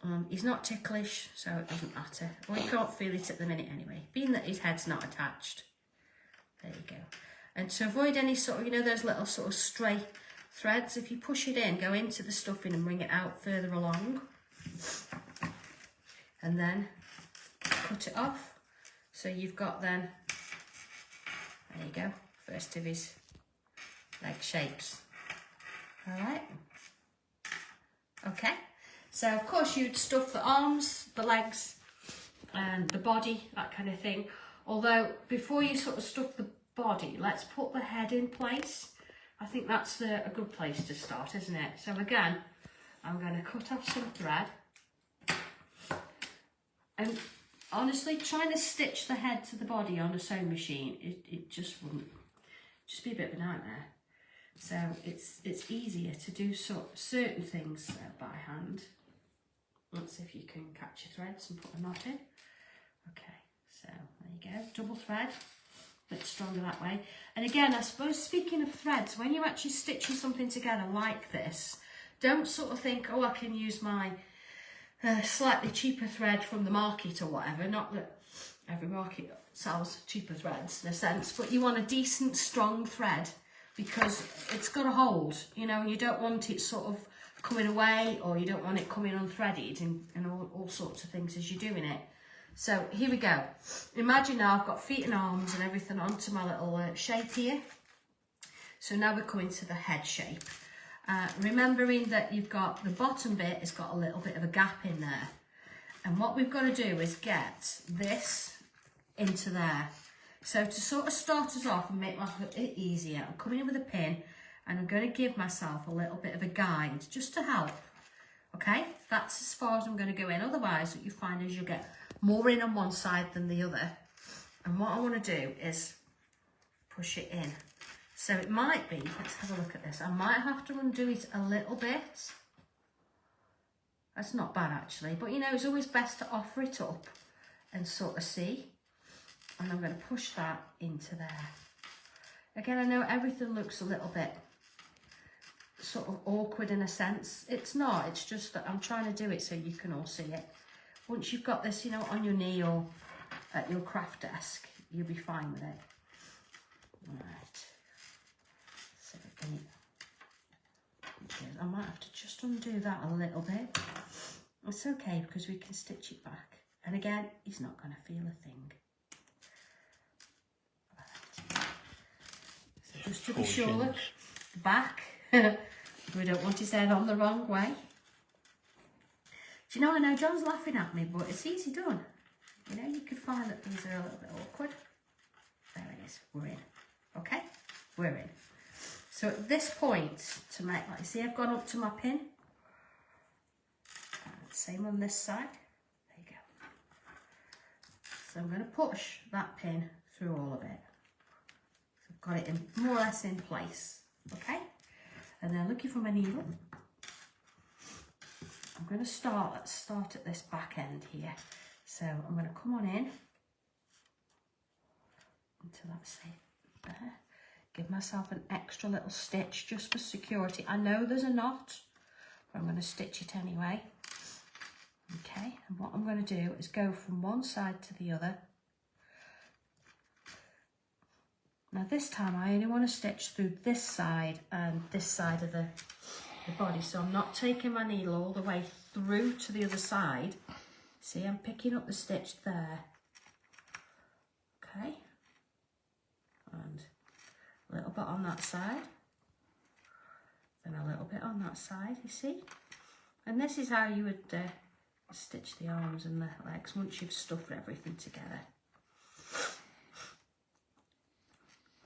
we go. He's not ticklish, so it doesn't matter. Well, you can't feel it at the minute anyway, being that his head's not attached. There you go. And to avoid any sort of, you know, those little sort of stray threads, if you push it in, go into the stuffing and bring it out further along. And then cut it off. So you've got then, there you go, first of his leg shapes. All right. Okay. So of course you'd stuff the arms, the legs, and the body, that kind of thing. Although before you sort of stuff the body, let's put the head in place. I think that's a good place to start, isn't it? So again, I'm going to cut off some thread. And honestly, trying to stitch the head to the body on a sewing machine, it just wouldn't, just be a bit of a nightmare. So it's easier to do certain things by hand. Let's see if you can catch your threads and put a knot in. Okay, so there you go, double thread, a bit stronger that way. And again, I suppose speaking of threads, when you're actually stitching something together like this, don't sort of think, oh, I can use my slightly cheaper thread from the market or whatever. Not that every market sells cheaper threads in a sense, but you want a decent strong thread because it's got to hold, you know, and you don't want it sort of coming away, or you don't want it coming unthreaded and all sorts of things as you're doing it. So here we go. Imagine now I've got feet and arms and everything onto my little shape here. So now we're coming to the head shape. Remembering that you've got the bottom bit has got a little bit of a gap in there. And what we've got to do is get this into there. So to sort of start us off and make life a bit easier, I'm coming in with a pin and I'm going to give myself a little bit of a guide just to help. Okay, that's as far as I'm going to go in. Otherwise, what you find is you'll get more in on one side than the other. And what I want to do is push it in. So it might be, let's have a look at this. I might have to undo it a little bit. That's not bad actually, but you know, it's always best to offer it up and sort of see. And I'm going to push that into there. Again, I know everything looks a little bit sort of awkward in a sense. It's not, it's just that I'm trying to do it so you can all see it. Once you've got this, you know, on your knee or at your craft desk, you'll be fine with it. Right. So I might have to just undo that a little bit. It's okay because we can stitch it back. And again, he's not going to feel a thing. Right. So just to be sure, look, the back. We don't want his head on the wrong way. Do you know, I know John's laughing at me, but it's easy done. You know, you could find that these are a little bit awkward. There it is, we're in. Okay, we're in. So at this point, to make, like you see, I've gone up to my pin. Same on this side. There you go. So I'm going to push that pin through all of it. So I've got it in more or less in place. Okay, and then looking for my needle. I'm going to start at this back end here. So I'm going to come on in until that's it there. Give myself an extra little stitch just for security. I know there's a knot, but I'm going to stitch it anyway. Okay, and what I'm going to do is go from one side to the other. Now this time I only want to stitch through this side and this side of the body, so I'm not taking my needle all the way through to the other side. See, I'm picking up the stitch there. Okay, and a little bit on that side, then a little bit on that side, you see? And this is how you would stitch the arms and the legs once you've stuffed everything together.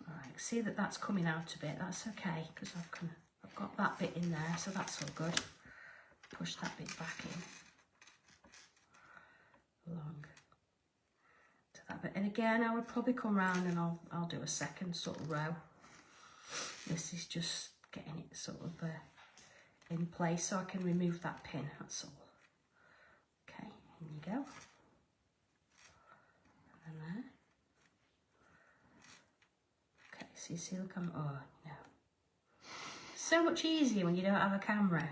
Alright, see that that's coming out a bit, that's okay, because I've got that bit in there, so that's all good. Push that bit back in, along to that bit. And again, I would probably come round and I'll do a second sort of row. This is just getting it sort of in place so I can remove that pin, that's all. Okay, here you go. And there. Okay, so you see, look, oh no. So much easier when you don't have a camera.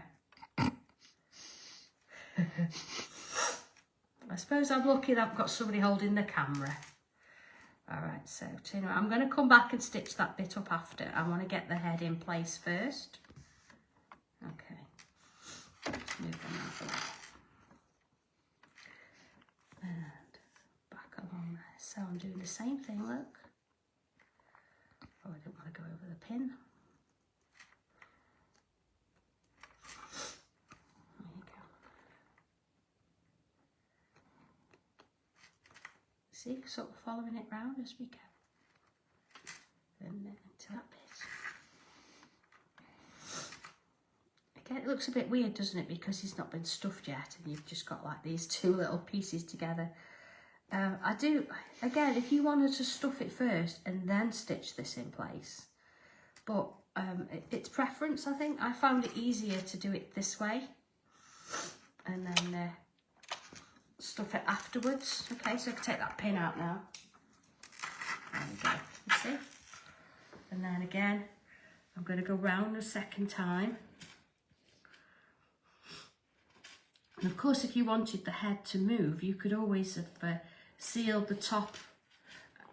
I suppose I'm lucky that I've got somebody holding the camera. Alright, so anyway, I'm going to come back and stitch that bit up after. I want to get the head in place first. Okay, let's move them out of the way. And back along there. So I'm doing the same thing, look. Oh, I don't want to go over the pin. There you go. See, sort of following it round as we go. Then into that bit. Again, it looks a bit weird, doesn't it? Because he's not been stuffed yet and you've just got like these two little pieces together. I do, again, if you wanted to stuff it first and then stitch this in place, but it's preference, I think. I found it easier to do it this way and then stuff it afterwards. Okay, so I can take that pin out now. There we go, you see? And then again, I'm going to go round a second time. And of course, if you wanted the head to move, you could always have sealed the top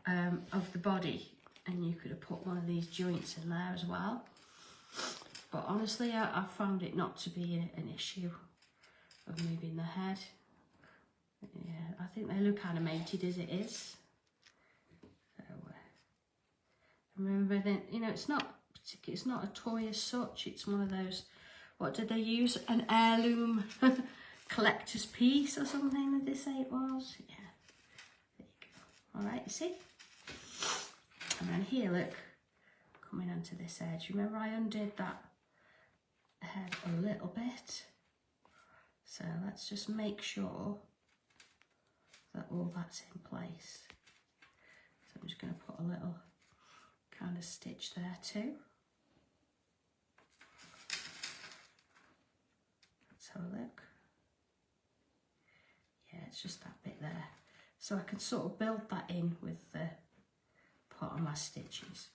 of the body and you could have put one of these joints in there as well. But honestly, I found it not to be an issue of moving the head. Yeah, I think they look animated as it is. So, remember that, you know, it's not a toy as such. It's one of those, what did they use? An heirloom collector's piece or something, did they say it was? Yeah, there you go. All right, you see? And then here, look, coming onto this edge. Remember I undid that head a little bit. So let's just make sure that all that's in place. So I'm just going to put a little kind of stitch there too. Let's have a look. Yeah, it's just that bit there. So I can sort of build that in with the part of my stitches.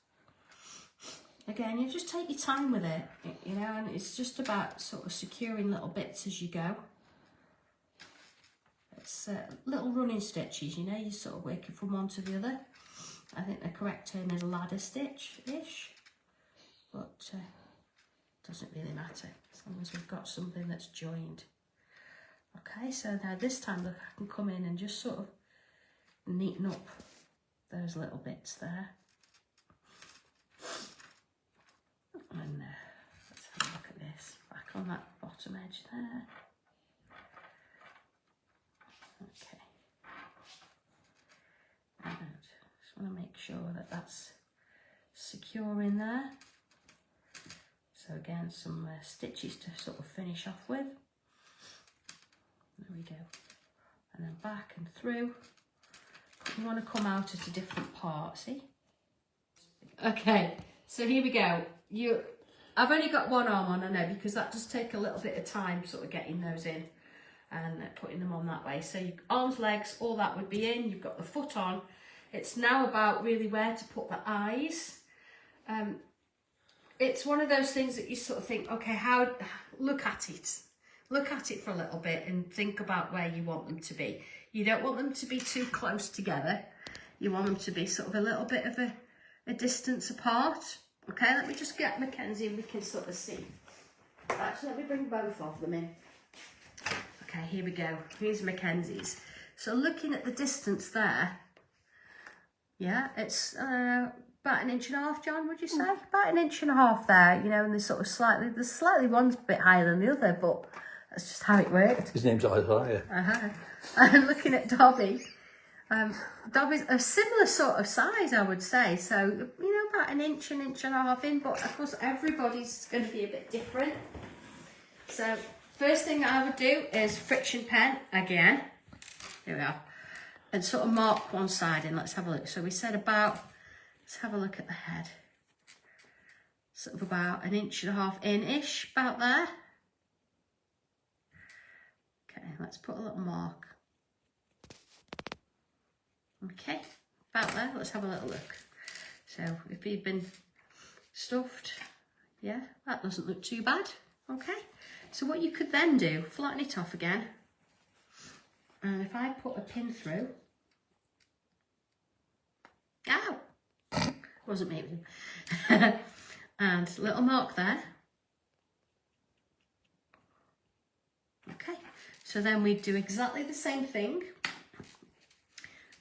Again, you just take your time with it, you know, and it's just about sort of securing little bits as you go. It's little running stitches, you know, you're sort of working from one to the other. I think the correct term is ladder stitch-ish, but doesn't really matter as long as we've got something that's joined. Okay, so now this time look, I can come in and just sort of neaten up those little bits there. And let's have a look at this, back on that bottom edge there. Okay. And just want to make sure that that's secure in there. So again, some stitches to sort of finish off with. There we go. And then back and through. You want to come out at a different part, see? Okay, so here we go. I've only got one arm on, I know, because that does take a little bit of time sort of getting those in and putting them on that way. So your arms, legs, all that would be in. You've got the foot on. It's now about really where to put the eyes. It's one of those things that you sort of think, okay, look at it. Look at it for a little bit and think about where you want them to be. You don't want them to be too close together. You want them to be sort of a little bit of a distance apart. Okay, let me just get Mackenzie and we can sort of see. Actually, let me bring both of them in. Okay, here we go. Here's Mackenzie's. So looking at the distance there, yeah, it's about 1.5 inches, John, would you say? About 1.5 inches there, you know, and there's sort of slightly one's a bit higher than the other, but that's just how it worked. His name's Isaiah. And looking at Dobby, Dobby's a similar sort of size, I would say. So, you know, about 1 inch, 1.5 inches in, but of course everybody's going to be a bit different. So, first thing I would do is friction pen again. Here we are. And sort of mark one side in. Let's have a look. So we said about, let's have a look at the head. Sort of about 1.5 inches in-ish, about there. Okay, let's put a little mark. Okay, about there. Let's have a little look. So if you've been stuffed, yeah, that doesn't look too bad. Okay, so what you could then do, flatten it off again. And if I put a pin through, ow, wasn't me, and a little mark there. Okay, so then we do exactly the same thing.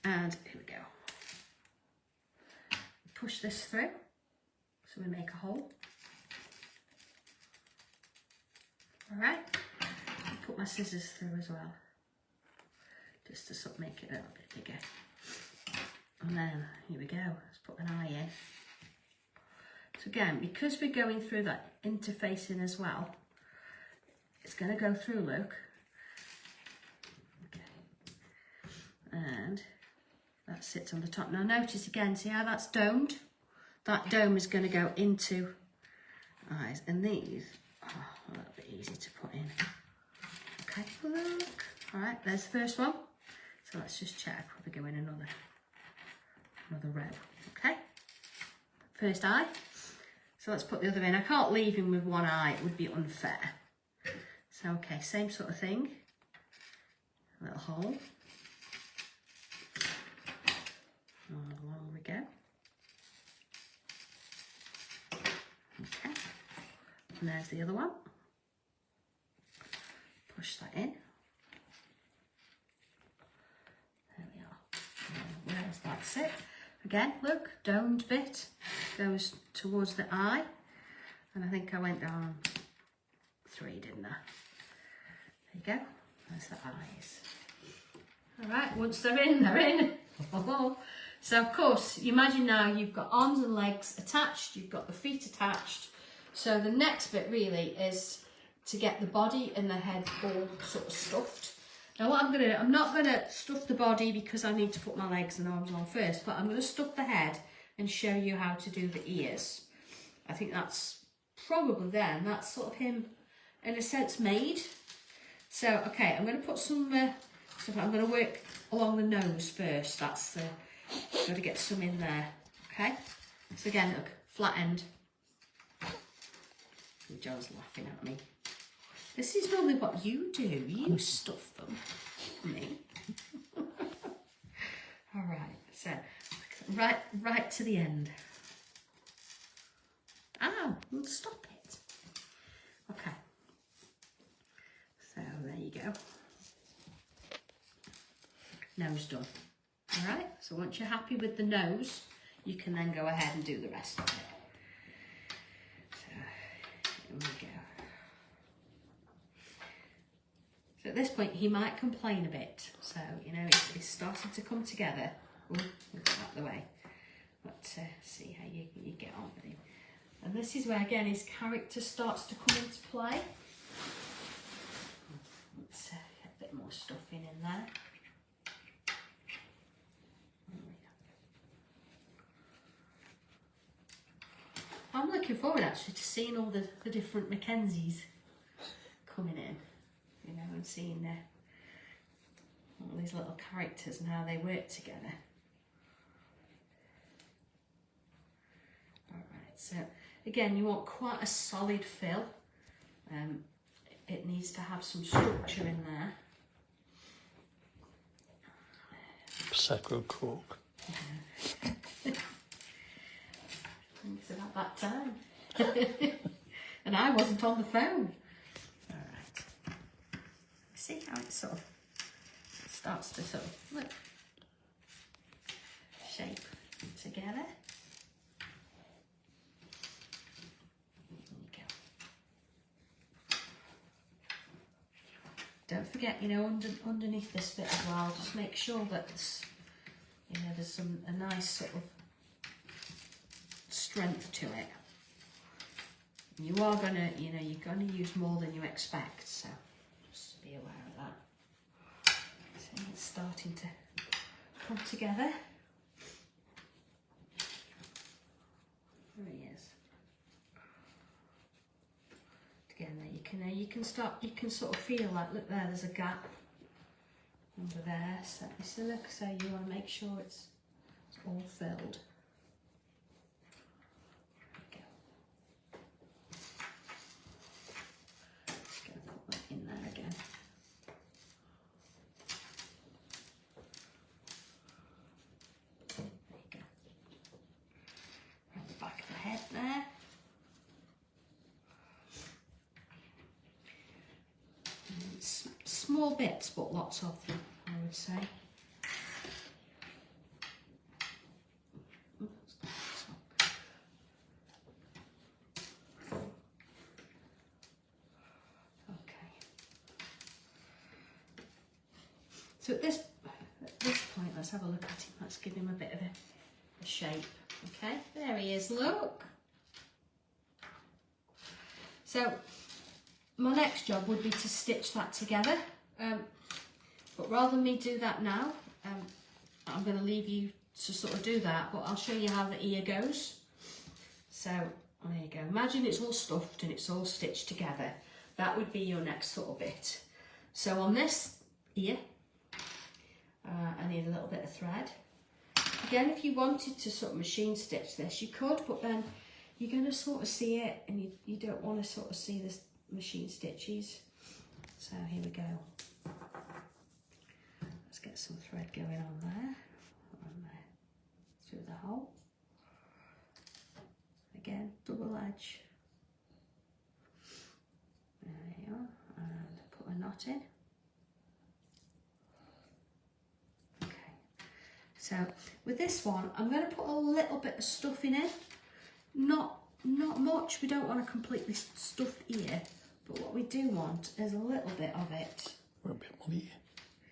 And here we go. Push this through, so we make a hole. All right, I'll put my scissors through as well, just to sort of make it a little bit bigger. And then, here we go, let's put an eye in. So again, because we're going through that interfacing as well, it's going to go through, look. Okay. And that sits on the top. Now notice again, see how that's domed? That dome is going to go into eyes. And these are a little bit easy to put in. Okay, look. All right, there's the first one. So let's just check. We'll go in another row. Okay, first eye. So let's put the other in. I can't leave him with one eye, it would be unfair. So okay, same sort of thing. A little hole. And along we go. Okay, and there's the other one. Push that in. There we are. Where's that sit? Again, look, domed bit goes towards the eye. And I think I went down 3, didn't I? There you go. There's the eyes. All right, once they're in, they're in. So, of course, you imagine now you've got arms and legs attached, you've got the feet attached. So the next bit really is to get the body and the head all sort of stuffed. Now what I'm not gonna stuff the body because I need to put my legs and arms on first, but I'm gonna stuff the head and show you how to do the ears. I think that's probably that's sort of him in a sense made. So, okay, I'm gonna put some stuff, I'm gonna work along the nose first. That's got to get some in there, okay? So again, look, flat end. Joe's laughing at me. This is normally what you do. You stuff them, me. All right, so right to the end. Ow, we'll stop it. Okay. So there you go. Nose done. All right, so once you're happy with the nose, you can then go ahead and do the rest of it. So here we go. So at this point, he might complain a bit. So, you know, it's starting to come together. Ooh, we'll get out of the way. But see how you get on with him. And this is where, again, his character starts to come into play. Let's get a bit more stuffing in there. I'm looking forward actually to seeing all the different Macensies coming in, you know, and seeing all these little characters and how they work together. Alright, so again, you want quite a solid fill. It needs to have some structure in there. Prosecco cork. Yeah. It's about that time. And I wasn't on the phone. Alright. See how it sort of starts to sort of look, shape together. There you go. Don't forget, you know, underneath this bit as well, just make sure that you know, there's a nice sort of strength to it. You are gonna, you know, you're gonna use more than you expect, so just be aware of that. So it's starting to come together. There he is. Again, there you can sort of feel that. Look there, there's a gap under there. So you see, look, so you want to make sure it's all filled. In there again. There you go. Around the back of the head there. And small bits, but lots of them, I would say. So at this point, let's have a look at him. Let's give him a bit of a shape. Okay, there he is, look. So my next job would be to stitch that together. But rather than me do that now, I'm going to leave you to sort of do that, but I'll show you how the ear goes. So there you go. Imagine it's all stuffed and it's all stitched together. That would be your next sort of bit. So on this ear, I need a little bit of thread. Again, if you wanted to sort of machine stitch this, you could, but then you're going to sort of see it and you don't want to sort of see the machine stitches. So here we go. Let's get some thread going on there, through the hole. Again, double edge. There you are, and put a knot in. So with this one, I'm going to put a little bit of stuffing in, not much. We don't want a completely stuffed ear, but what we do want is a little bit of it. A bit more here.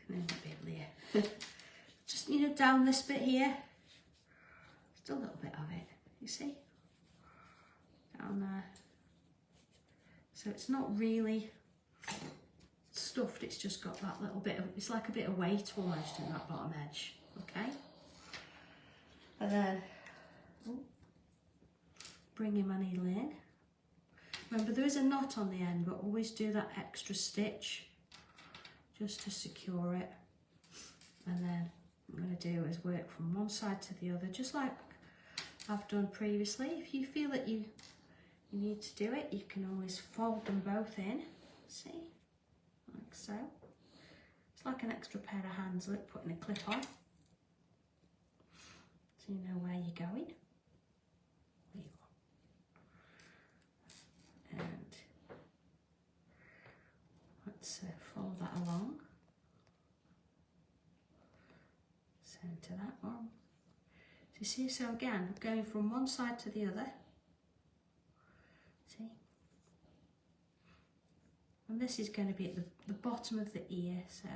A little bit here. Just, you know, down this bit here. Just a little bit of it. You see? Down there. So it's not really stuffed, it's just got that little bit of, it's like a bit of weight almost in that bottom edge, okay? And then, bringing my needle in. Remember, there is a knot on the end, but always do that extra stitch just to secure it. And then what I'm going to do is work from one side to the other, just like I've done previously. If you feel that you need to do it, you can always fold them both in, see, like so. It's like an extra pair of hands, like putting a clip on, so you know where you're going. There you go. And let's follow that along. Centre that one. So you see, so again, I'm going from one side to the other. See? And this is going to be at the bottom of the ear, so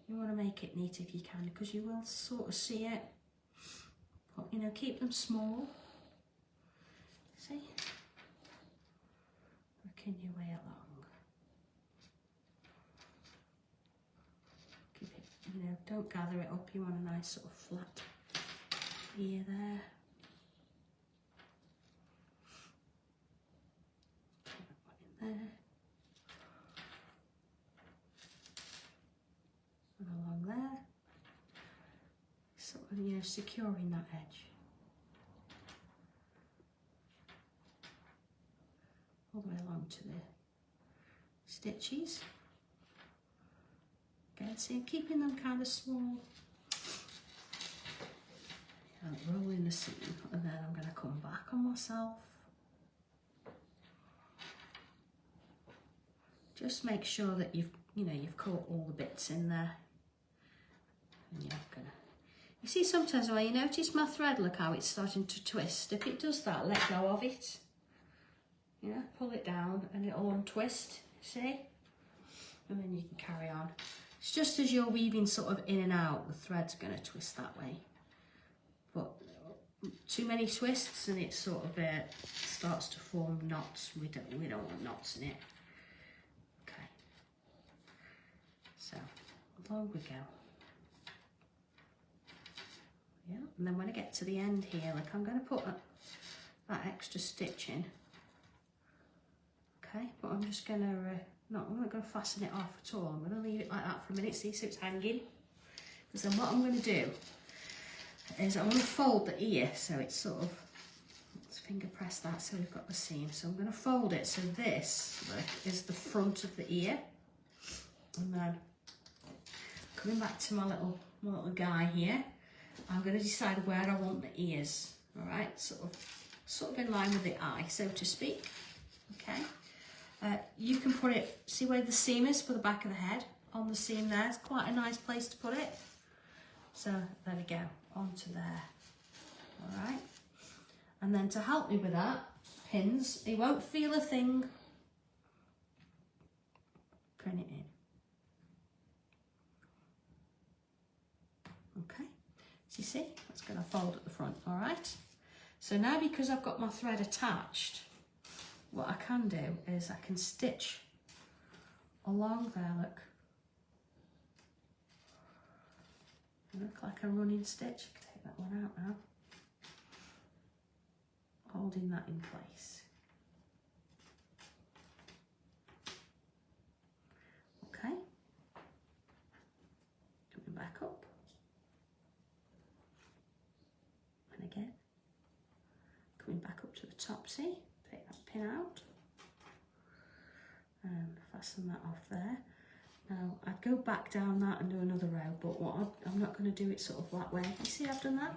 you want to make it neat if you can, because you will sort of see it. But, you know, keep them small. See? Working your way along. Keep it, you know, don't gather it up. You want a nice sort of flat ear there. Put that one in there. And along there. Sort of, you know, securing that edge. All the way along to the stitches. Again, see, keeping them kind of small. And rolling the seam, and then I'm going to come back on myself. Just make sure that you've caught all the bits in there. And you're gonna. You see, sometimes when you notice my thread, look how it's starting to twist. If it does that, let go of it. Yeah, pull it down, and it'll untwist. See, and then you can carry on. It's just as you're weaving sort of in and out, the thread's going to twist that way. But too many twists and it sort of starts to form knots. We don't want knots in it. Okay. So along we go. Yeah, and then when I get to the end here, like I'm going to put that extra stitch in. Okay, but I'm just going to I'm not going to fasten it off at all. I'm going to leave it like that for a minute, see, so it's hanging. Because then what I'm going to do is I'm going to fold the ear, so it's sort of, let's finger press that so we've got the seam. So I'm going to fold it so this is the front of the ear. And then coming back to my little guy here, I'm going to decide where I want the ears. All right, sort of in line with the eye, so to speak. Okay. You can put it, see where the seam is for the back of the head? On the seam there, it's quite a nice place to put it. So there we go, onto there. All right. And then to help me with that, pins, you won't feel a thing. Pin it in. Okay, so you see, that's going to fold at the front, all right? So now because I've got my thread attached, what I can do is I can stitch along there, look. Look like a running stitch. I can take that one out now. Holding that in place. Okay. Coming back up. And again. Coming back up to the top, see? Take that pin out. And fasten that off there. Now, I'd go back down that and do another row, but I'm not going to do it sort of that way. You see I've done that?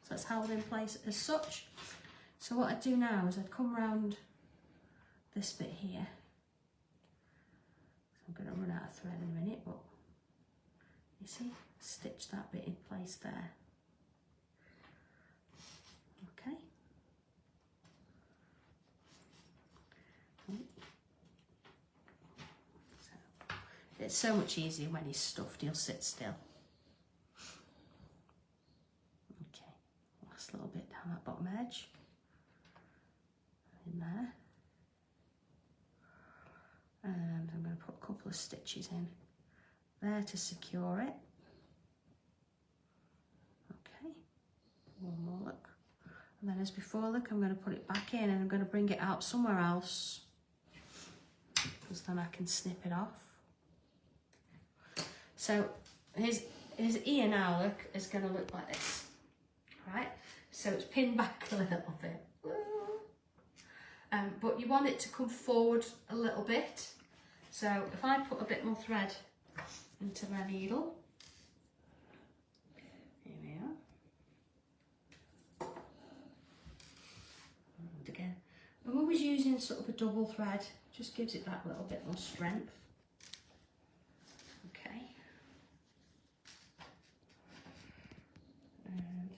So that's held in place as such. So what I'd do now is I'd come round this bit here. So I'm going to run out of thread in a minute, but you see, stitch that bit in place there. Okay. It's so much easier when he's stuffed, he'll sit still. Okay, last little bit down that bottom edge. In there. And I'm going to put a couple couple of stitches in there to secure it. Okay, one more look. And then as before, look, I'm going to put it back in and I'm going to bring it out somewhere else, because then I can snip it off. So his ear now, look, is going to look like this, right? So it's pinned back a little bit. But you want it to come forward a little bit. So if I put a bit more thread into my needle, here we are. And again, I'm always using sort of a double thread, just gives it that little bit more strength. Okay. And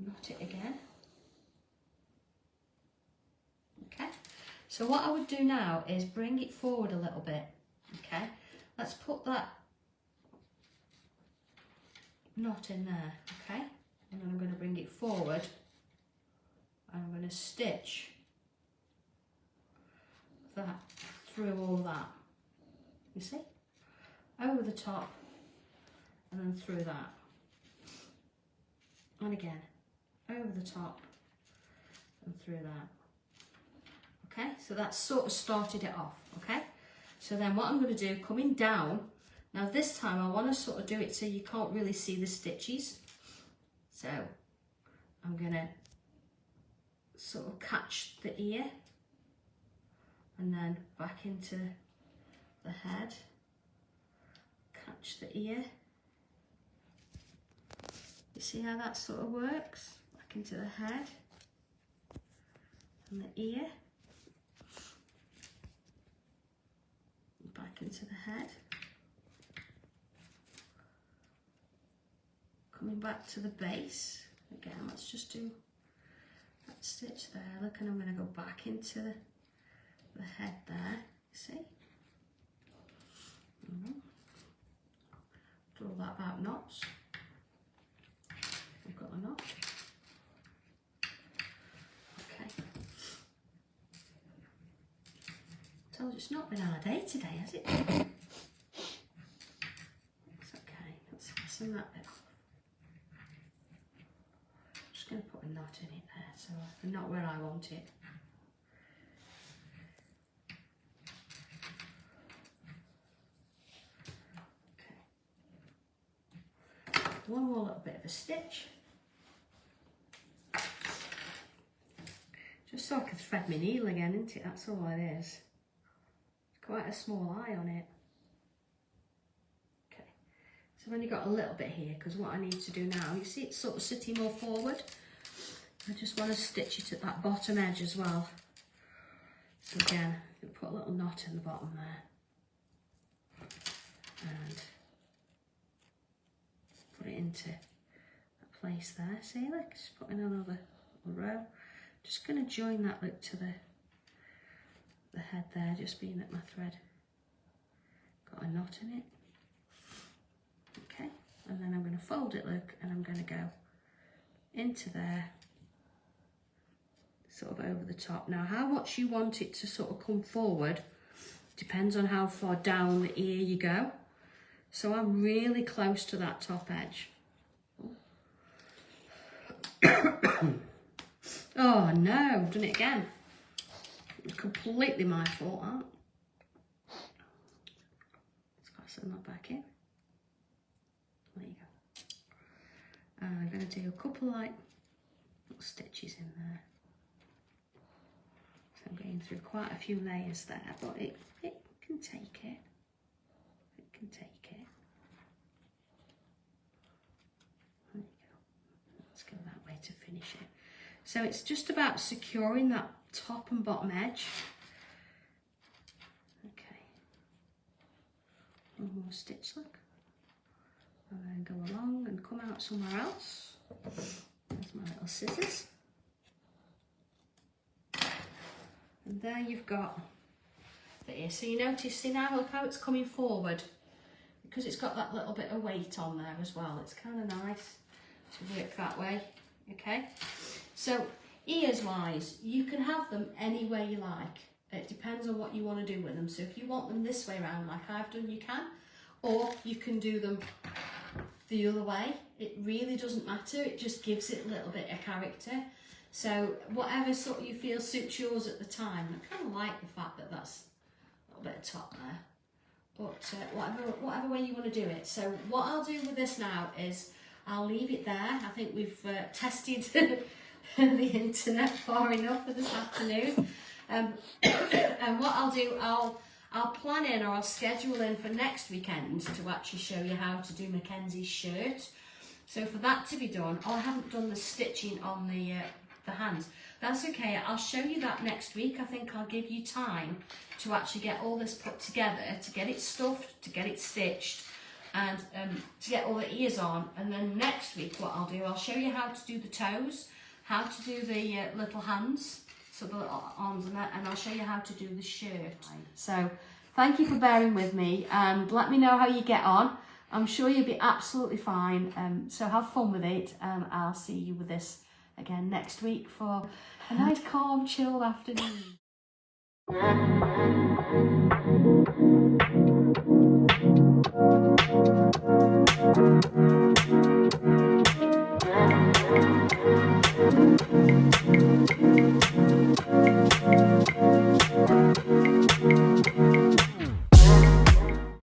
knot it again. Okay, so what I would do now is bring it forward a little bit. Okay, let's put that knot in there. Okay, and then I'm going to bring it forward. I'm going to stitch that through all that. You see, over the top and then through that, and again over the top and through that. Okay, so that's sort of started it off. Okay, so then what I'm going to do, coming down, now this time I want to sort of do it so you can't really see the stitches. So I'm going to sort of catch the ear and then back into the head, catch the ear. You see how that sort of works? Back into the head and the ear. Back into the head. Coming back to the base. Again, let's just do that stitch there. Look, and I'm going to go back into the head there. See? Do all that about knots. I've got a knot. Okay. Told you it's not been our day today, has it? It's okay. Let's fasten that bit off. I'm just going to put a knot in it there, so I'm not where I want it. Okay. One more little bit of a stitch. Just so I can thread my needle again, isn't it? That's all it is. Quite a small eye on it. Okay, so I've only got a little bit here because what I need to do now, you see it's sort of sitting more forward. I just want to stitch it at that bottom edge as well. So again, I'm going to put a little knot in the bottom there and put it into a place there. See, like just putting another row. Just going to join that look to the head there, just being at my thread. Got a knot in it. Okay, and then I'm going to fold it, look, and I'm going to go into there, sort of over the top. Now, how much you want it to sort of come forward depends on how far down the ear you go. So I'm really close to that top edge. Oh no, I've done it again. It's completely my fault, that. Let's fasten that back in. There you go. And I'm going to do a couple like little stitches in there. So I'm going through quite a few layers there, but it can take it. It can take it. There you go. Let's go that way to finish it. So it's just about securing that top and bottom edge. Okay. One more stitch, look. And then go along and come out somewhere else. There's my little scissors. And there you've got the ear. So you notice, see now, look how it's coming forward. Because it's got that little bit of weight on there as well. It's kind of nice to work that way. Okay. So ears wise, you can have them any way you like. It depends on what you want to do with them. So if you want them this way around like I've done, you can, or you can do them the other way. It really doesn't matter, it just gives it a little bit of character. So whatever sort of you feel suits yours at the time. I kind of like the fact that that's a little bit of top there, but whatever way you want to do it. So what I'll do with this now is I'll leave it there. I think we've tested the internet far enough for this afternoon. And what I'll do, I'll plan in, or I'll schedule in for next weekend to actually show you how to do Macensi's shirt. So for that to be done, I haven't done the stitching on the hands. That's okay, I'll show you that next week. I think I'll give you time to actually get all this put together, to get it stuffed, to get it stitched, and to get all the ears on. And then next week what I'll do, I'll show you how to do the toes, how to do the little hands, so the little arms and that, and I'll show you how to do the shirt. So thank you for bearing with me, and let me know how you get on. I'm sure you'll be absolutely fine. So have fun with it, and I'll see you with this again next week for a nice, calm, chilled afternoon.